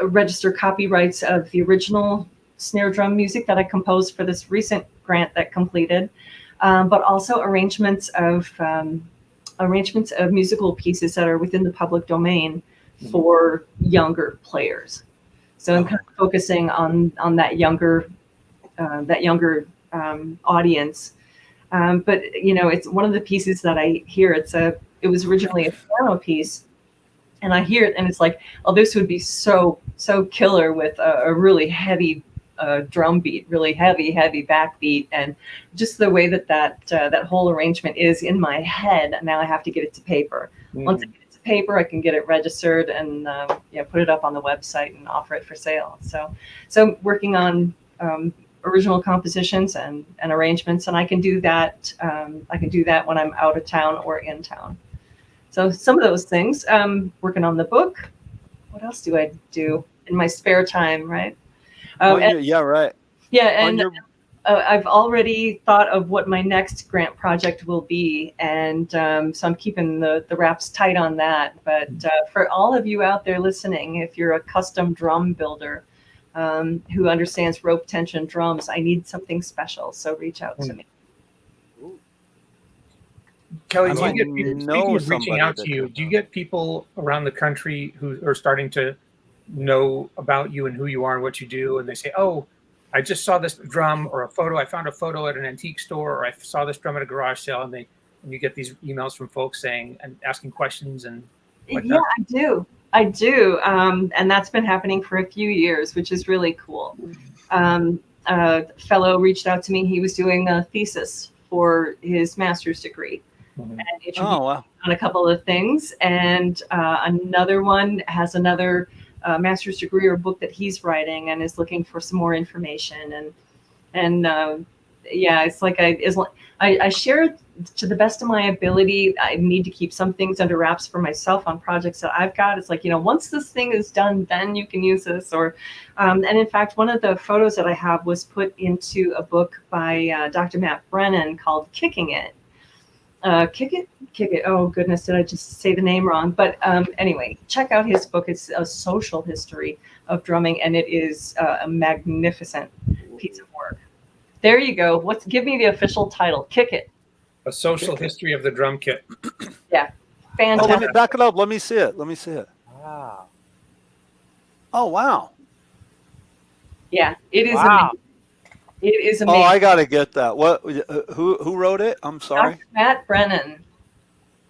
register copyrights of the original snare drum music that I composed for this recent grant that completed, but also arrangements of musical pieces that are within the public domain for younger players. So I'm kind of focusing on that younger audience. But it's one of the pieces that I hear. It was originally a piano piece, and I hear it, and it's like, oh, this would be so killer with a really heavy drum beat, really heavy backbeat, and just the way that whole arrangement is in my head. And now I have to get it to paper. Once I get it to paper, I can get it registered and put it up on the website and offer it for sale. So working on original compositions and arrangements, and I can do that. I can do that when I'm out of town or in town. So some of those things. Working on the book. What else do I do in my spare time? Right. Right. Yeah, and I've already thought of what my next grant project will be, and so I'm keeping the wraps tight on that. But for all of you out there listening, if you're a custom drum builder who understands rope tension drums, I need something special. So reach out to me. Kelli, do you get people, speaking of reaching out to you, do you get people around the country who are starting to know about you and who you are and what you do, and they say, oh, I just saw this drum or a photo, I found a photo at an antique store, or I saw this drum at a garage sale, and you get these emails from folks saying and asking questions and like that? I do. And that's been happening for a few years, which is really cool. A fellow reached out to me. He was doing a thesis for his master's degree. And introduced on a couple of things, and another one has another master's degree or book that he's writing and is looking for some more information. And it's like I share it to the best of my ability. I need to keep some things under wraps for myself on projects that I've got. It's like, once this thing is done, then you can use this. Or and in fact, one of the photos that I have was put into a book by Dr. Matt Brennan called Kicking It. Kick it. Oh goodness, did I just say the name wrong? But anyway, check out his book. It's a social history of drumming, and it is a magnificent piece of work. There you go. Give me the official title? Kick It. A social history of the drum kit. Yeah, fantastic. Let me back it up. Let me see it. Wow. Oh wow. Yeah, it is. Wow. Amazing. It is amazing. Oh, I gotta get that. What? Who wrote it? I'm sorry. Dr. Matt Brennan.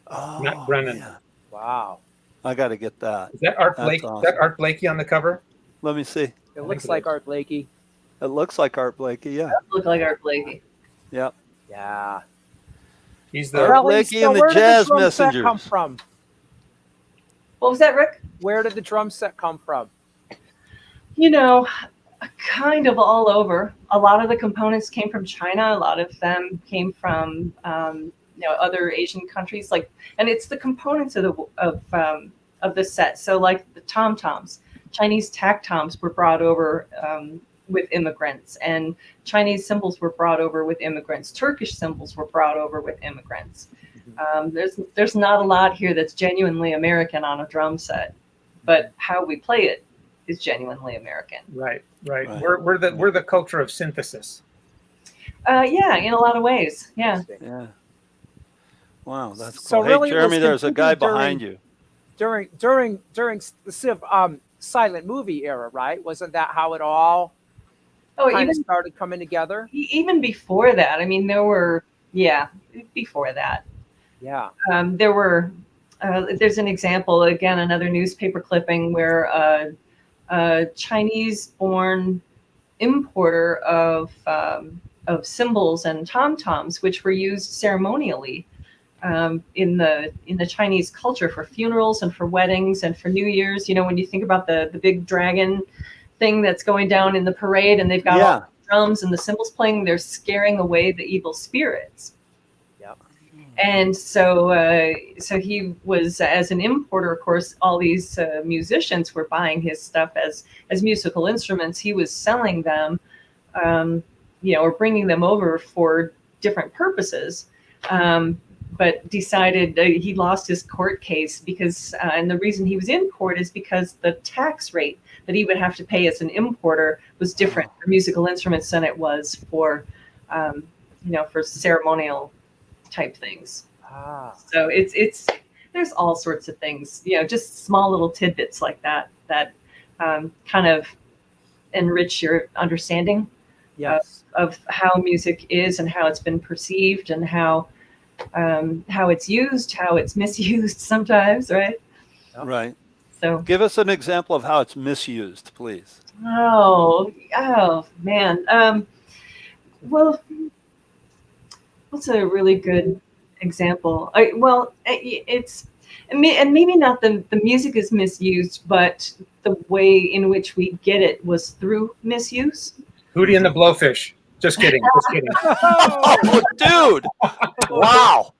Oh, Matt Brennan. Yeah. Wow. I gotta get that. Is that Art Blakey? Awesome. Is that Art Blakey on the cover? Let me see. It looks like Art Blakey. It looks like Art Blakey. Yeah. It does look like Art Blakey. Yep. Yeah. He's the Art Blakey and the Jazz Messengers Messengers. come from? What was that, Rick? Where did the drum set come from? You know, kind of all over. A lot of the components came from China. A lot of them came from other Asian countries. And it's the components of the set. So like the tom toms, Chinese tack toms were brought over with immigrants, and Chinese cymbals were brought over with immigrants. Turkish cymbals were brought over with immigrants. There's not a lot here that's genuinely American on a drum set, but how we play it is genuinely American. Right. We're the culture of synthesis. Yeah, in a lot lot Yeah. Yeah. Wow, that's cool. So Hey, really, Jeremy, there's a guy behind you. During the silent movie era, right? Wasn't that how it all kind of started coming together? Even before that, I mean, before that. Yeah. There were, there's an example, again, another newspaper clipping where a Chinese-born importer of cymbals and tom-toms, which were used ceremonially in the Chinese culture for funerals and for weddings and for New Year's. You know, when you think about the big dragon thing that's going down in the parade, and they've got all the drums and the cymbals playing, they're scaring away the evil spirits. And so he was, as an importer, of course, all these musicians were buying his stuff as musical instruments. He was selling them, or bringing them over for different purposes. But decided he lost his court case because, and the reason he was in court is because the tax rate that he would have to pay as an importer was different for musical instruments than it was for, for ceremonial type things. So it's there's all sorts of things, just small little tidbits like that kind of enrich your understanding of how music is and how it's been perceived and how it's used, how it's misused sometimes, right? Right. So give us an example of how it's misused, please. Oh man. Well, what's a really good example? It's and maybe not the music is misused, but the way in which we get it was through misuse. Hootie and the Blowfish. Just kidding. Oh, dude! Wow!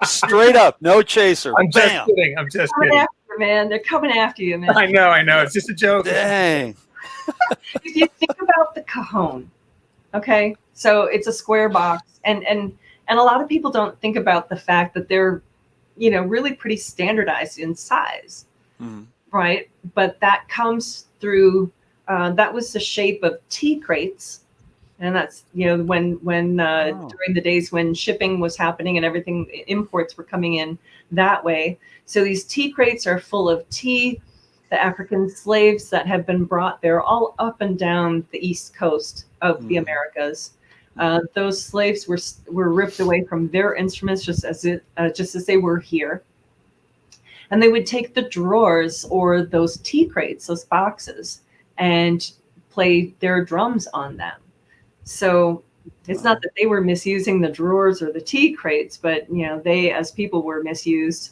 Straight up, no chaser. I'm just kidding. After you, man. They're coming after you, man. I know. It's just a joke. Dang. If you think about the cajon, okay, so it's a square box, and a lot of people don't think about the fact that they're, really pretty standardized in size, right? But that comes through. That was the shape of tea crates. And that's, when during the days when shipping was happening and everything, imports were coming in that way. So these tea crates are full of tea. The African slaves that have been brought there all up and down the East Coast of the Americas. Those slaves were ripped away from their instruments just as they were here. And they would take the drawers or those tea crates, those boxes, and play their drums on them. So it's not that they were misusing the drawers or the tea crates, but they as people were misused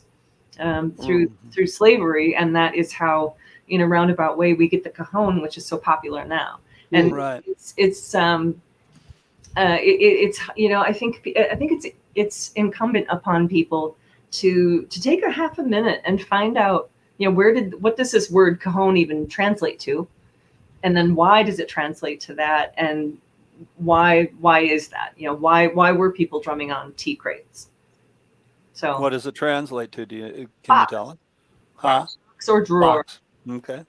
through slavery, and that is how, in a roundabout way, we get the cajon, which is so popular now. And it's I think it's incumbent upon people to take a half a minute and find out what does this word cajon even translate to, and then why does it translate to that, and why is that? Why were people drumming on tea crates? So what does it translate to? Can you tell us? Box or drawer. Box. Okay.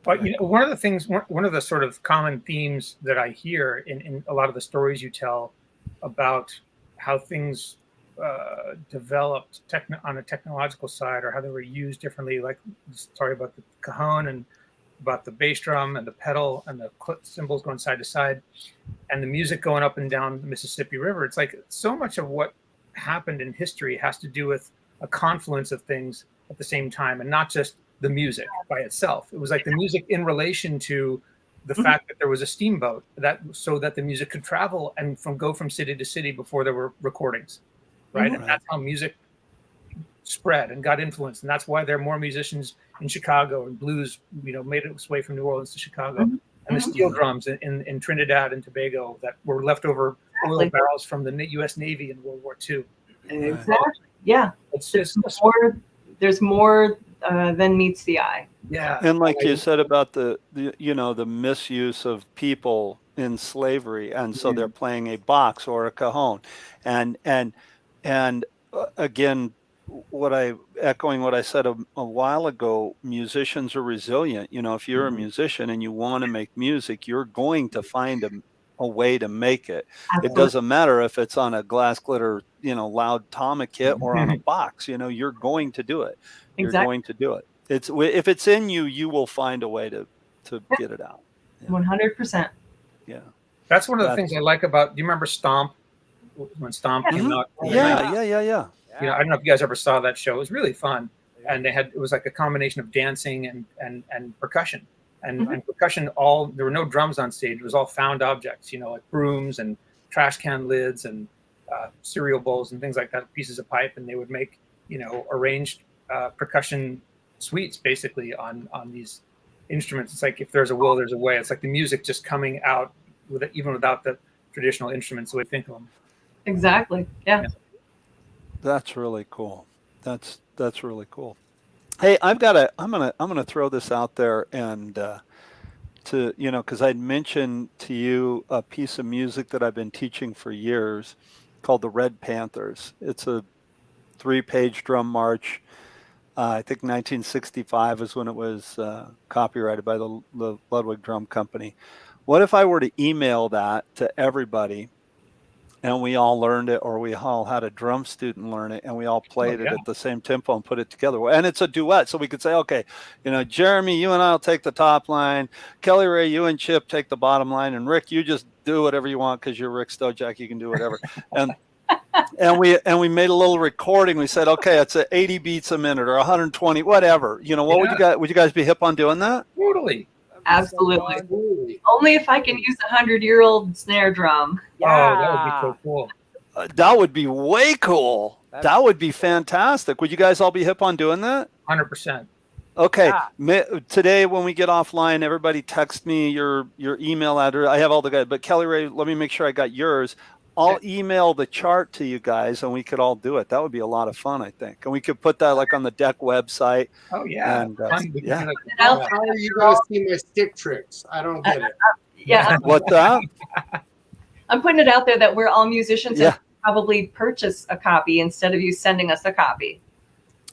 But one of the things, one of the sort of common themes that I hear in a lot of the stories you tell about how things developed on a technological side, or how they were used differently, like the story about the cajon and about the bass drum and the pedal and the cymbals going side to side and the music going up and down the Mississippi River. It's like so much of what happened in history has to do with a confluence of things at the same time, and not just the music by itself. It was like the music in relation to the fact that there was a steamboat so that the music could travel and go from city to city before there were recordings, right? And that's how music spread and got influenced, and that's why there are more musicians in Chicago, and blues, made its way from New Orleans to Chicago, Mhm. and the steel drums in Trinidad and Tobago that were leftover oil barrels from the U.S. Navy in World War II. Exactly. Yeah. It's There's just more. There's more than meets the eye. yeah. And like you said about the misuse of people in slavery, and so they're playing a box or a cajon, and again, echoing what I said a while ago, musicians are resilient. If you're a musician and you want to make music, you're going to find a way to make it. It Absolutely. doesn't matter if it's on a glass glitter, loud Tama kit or on a box. You're going to do it. You're Exactly. going to do it. If it's in you, you will find a way to get it out. 100%. Yeah. That's one of the things I like about. Do you remember Stomp? When Stomp came out? Yeah. I don't know if you guys ever saw that show. It was really fun, and it was like a combination of dancing and percussion, and percussion. There were no drums on stage. It was all found objects, like brooms and trash can lids and cereal bowls and things like that, pieces of pipe, and they would make arranged percussion suites basically on these instruments. It's like if there's a will, there's a way. It's like the music just coming out even without the traditional instruments the way we think of them. Exactly. Yeah. That's really cool. That's really cool. Hey, I'm gonna throw this out there and because I'd mentioned to you a piece of music that I've been teaching for years called the Red Panthers. It's a 3-page drum march. I think 1965 is when it was copyrighted by the Ludwig Drum Company. What if I were to email that to everybody, and we all learned it, or we all had a drum student learn it, and we all played it at the same tempo and put it together? And it's a duet, so we could say, okay, Jeremy, you and I'll take the top line. Kelli Rae, you and Chip take the bottom line, and Rick, you just do whatever you want because you're Rick Stojak. You can do whatever. And we made a little recording. We said, okay, it's 80 beats a minute or 120, whatever. Would you guys be hip on doing that? Totally. Absolutely. Only if I can use a 100-year-old snare drum. Yeah. Oh, that would be so cool. That would be way cool. That would be fantastic. Would you guys all be hip on doing that? 100%. Okay. Yeah. Today, when we get offline, everybody text me your email address. I have all the guys, but Kelli Rae, let me make sure I got yours. I'll email the chart to you guys, and we could all do it. That would be a lot of fun, I think. And we could put that like on the D.E.C website. Oh yeah. And, yeah. How are you going to see my stick tricks? I don't get it. Yeah. What's that? I'm putting it out there that we're all musicians and probably purchase a copy instead of you sending us a copy.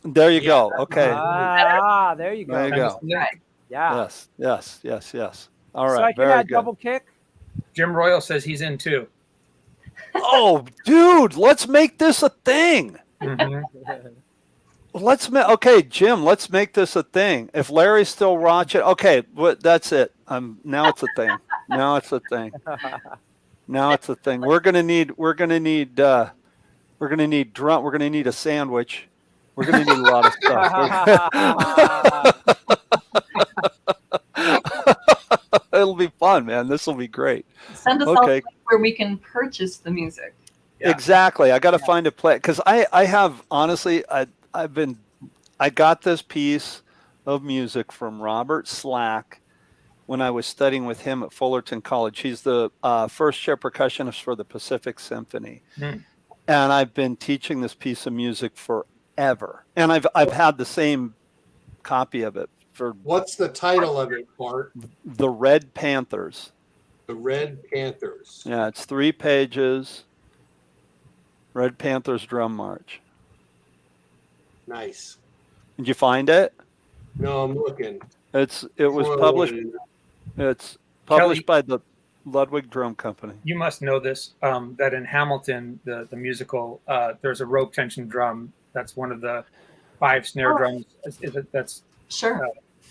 There you go. Okay. There you go. There you go. Right. Yeah. Yes. All right. So I can add double kick. Jim Royal says he's in too. Oh, dude, let's make this a thing. Okay, Jim, let's make this a thing. If Larry's still watching, okay, that's it. Now it's a thing. Now it's a thing. We're gonna need drum. We're gonna need a sandwich. We're gonna need a lot of stuff. It'll be fun, man. This will be great. Send us all where we can purchase the music. Yeah. Exactly. I got to find a place because I have honestly I got this piece of music from Robert Slack when I was studying with him at Fullerton College. He's the first chair percussionist for the Pacific Symphony, and I've been teaching this piece of music forever. And I've had the same copy of it for. What's the title of it, Bart? The Red Panthers. The Red Panthers. Yeah, it's 3 pages. Red Panthers Drum March. Nice. Did you find it? No, I'm looking. It's published Kelli, by the Ludwig Drum Company. You must know this, that in Hamilton, the musical, there's a rope tension drum. That's one of the 5 snare drums that's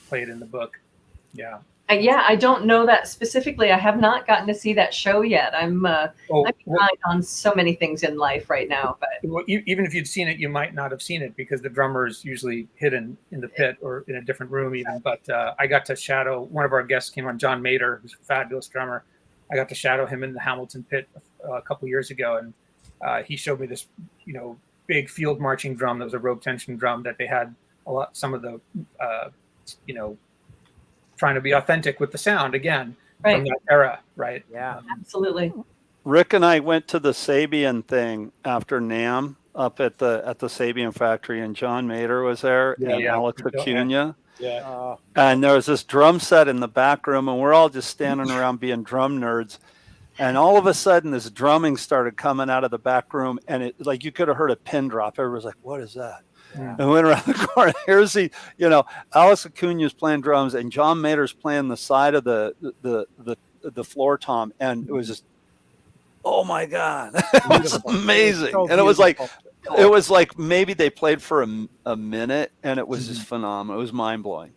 played in the book. Yeah. I don't know that specifically. I have not gotten to see that show yet. I'm behind on so many things in life right now. But even if you'd seen it, you might not have seen it because the drummer is usually hidden in the pit or in a different room even. But I got to shadow, one of our guests came on, John Mader, who's a fabulous drummer. I got to shadow him in the Hamilton pit a couple years ago, and he showed me this, big field marching drum that was a rope tension drum that they had some of the trying to be authentic with the sound again Right. from that era, right? Yeah. Absolutely. Rick and I went to the Sabian thing after NAMM up at the Sabian factory, and John Mader was there, Yeah, and yeah. Alex Acuna. Yeah. And there was this drum set in the back room, and we're all just standing around being drum nerds. And all of a sudden, this drumming started coming out of the back room, and it like you could have heard a pin drop. Everybody was like, "What is that?" Yeah. And we went around the corner. Here's the, Alex Acuna's playing drums, and John Mader's playing the side of the floor tom, and it was just, oh my God, it was amazing. So and it was like, beautiful. it was like maybe they played for a minute, and it was just phenomenal. It was mind blowing.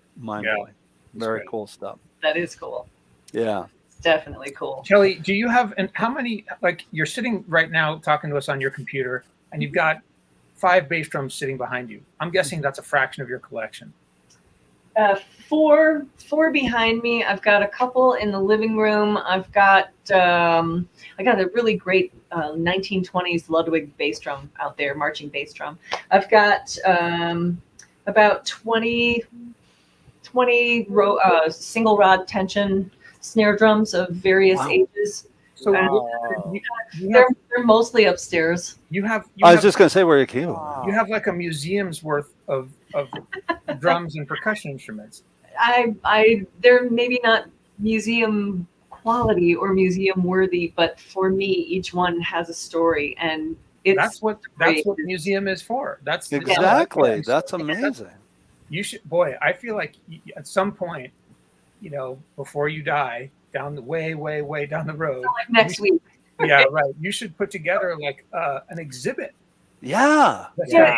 Very great. cool stuff. That is cool. Yeah. It's definitely cool. Kelly, do you have, and how many, like you're sitting right now talking to us on your computer and you've got 5 bass drums sitting behind you. I'm guessing that's a fraction of your collection. Four behind me. I've got a couple in the living room. I've got I got a really great 1920s Ludwig bass drum out there, marching bass drum. I've got about 20 single rod tension snare drums of various ages. So They're mostly upstairs. I was just going to say where you came. You have like a museum's worth of drums and percussion instruments. They're maybe not museum quality or museum worthy, but for me, each one has a story, and that's what museum is for. That's exactly. That's amazing. You should, boy. I feel like at some point, before you die, down the way down the road, like next week. Yeah, right. You should put together like an exhibit. Yeah. A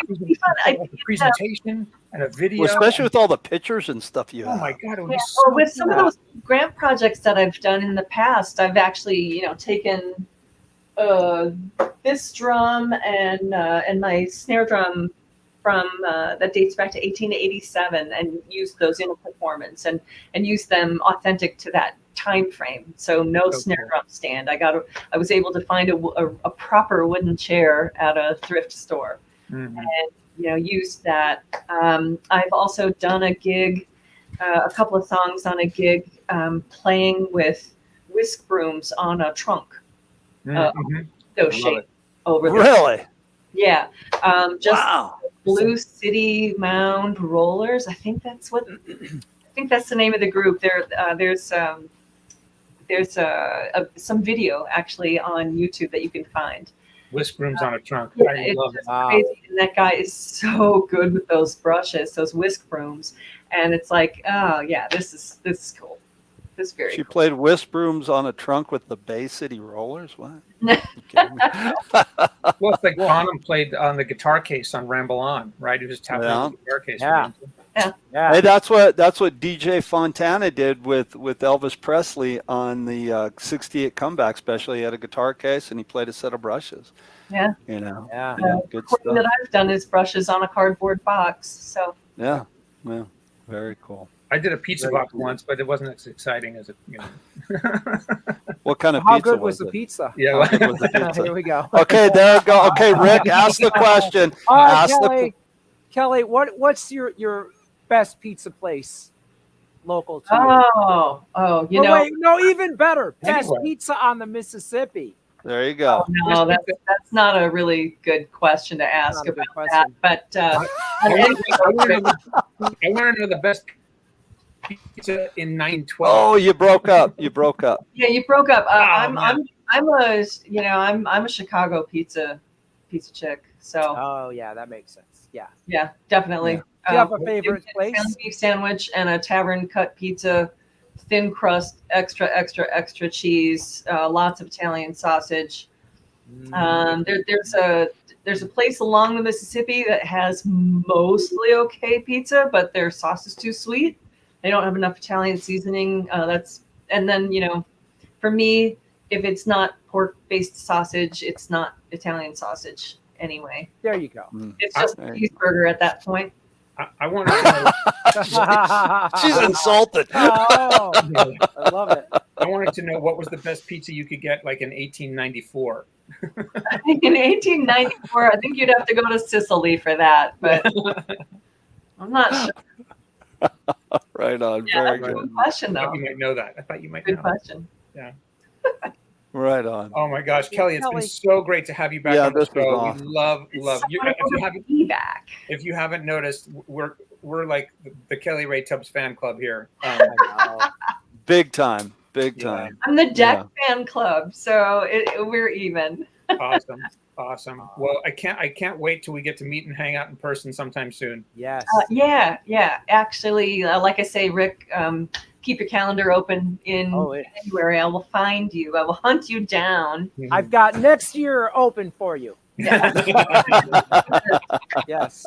presentation and a video. Well, especially with all the pictures and stuff you have. Oh my God. It would Yeah, be so with some of those grant projects that I've done in the past, I've actually, taken this drum and my snare drum from that dates back to 1887 and used those in a performance and used them authentic to that time frame. So no snare drum stand. I was able to find a proper wooden chair at a thrift store, and used that. I've also done a gig, a couple of songs on a gig, playing with whisk brooms on a trunk. Those shapes over there. Really? Yeah. Just wow. Blue City Mound Rollers. I think that's the name of the group. There's some video actually on YouTube that you can find. Whisk brooms on a trunk. Yeah, I love it. Crazy. And that guy is so good with those brushes, those whisk brooms. And it's like, oh yeah, this is cool. This is very She cool. played whisk brooms on a trunk with the Bay City Rollers? What? Well, it's like Bonham played on the guitar case on Ramble On, right? He was tapping on the guitar case. Yeah. Yeah. Hey, that's what DJ Fontana did with Elvis Presley on the 68 comeback special. He had a guitar case and he played a set of brushes. Yeah. Yeah. Good One stuff. that I've done is brushes on a cardboard box. So Yeah. Very cool. I did a pizza box once, but it wasn't as exciting as it. What kind of How pizza good was the it? pizza? Yeah. How good was the pizza? Here we go. Okay, there we go. Okay, Rick, ask the question. All right, Ask Kelly, what's your best pizza place local to you? Wait, no, even better. Best Anyway. pizza on the Mississippi. There you go. no, that's not a really good question to ask Not a good about that. But I want to know the best pizza in 912. Oh, you broke up. You broke up. yeah, you broke up. I'm man. a Chicago pizza chick. So Oh yeah, that makes sense. Yeah. yeah, definitely. Yeah. Do you have a favorite place? Pound beef sandwich and a tavern cut pizza, thin crust, extra cheese, lots of Italian sausage. There's a place along the Mississippi that has mostly okay pizza, but their sauce is too sweet. They don't have enough Italian seasoning. And then for me, if it's not pork-based sausage, it's not Italian sausage anyway. There you go. It's just a cheeseburger at that point. I want to know. She's insulted. Oh, I love it. I wanted to know what was the best pizza you could get, like in 1894. In 1894, I think you'd have to go to Sicily for that, but I'm not sure. Right on. Yeah, Very that's a good. good question, I thought though. you might know that. I thought you might Good know. question. Right on. Oh my gosh, Well, Kelly, it's been Kelly. so great to have you back Yeah, on the this was show. awesome. We love It's so you. wonderful to be back. If you haven't noticed, we're like the Kelli Rae Tubbs fan club here. I know. Big time. Big Yeah. time. I'm the Deck fan club, so we're even. Awesome. Well, I can't wait till we get to meet and hang out in person sometime soon. Yes. Yeah. Actually, like I say, Rick, keep your calendar open in January. I will find you. I will hunt you down. I've got next year open for you. Yeah. Yes.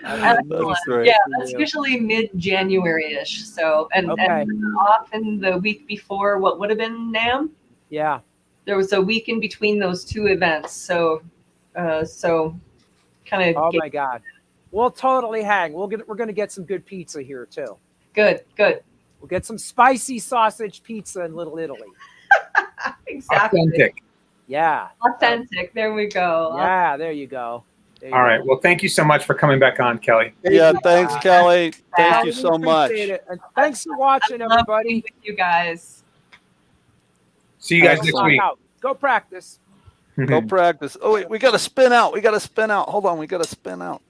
Excellent. great. Yeah, that's usually mid-January-ish. So, and often the week before what would have been NAMM, Yeah. there was a week in between those two events. So kind of. Oh my God. We'll totally hang. We're going to get some good pizza here too. Good. We'll get some spicy sausage pizza in Little Italy. Exactly. Authentic. Yeah. Authentic. There we go. Yeah, there you go. All right. Well, thank you so much for coming back on, Kelly. Yeah, thanks, Kelly. Thank you so much. Appreciate it. And thanks for watching, I love everybody. being with you guys. See you guys Go next knock week. out. Go practice. Go practice. Oh, wait, we got to spin out. Hold on. We got to spin out.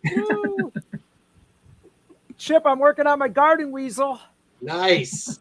Chip, I'm working on my garden weasel. Nice.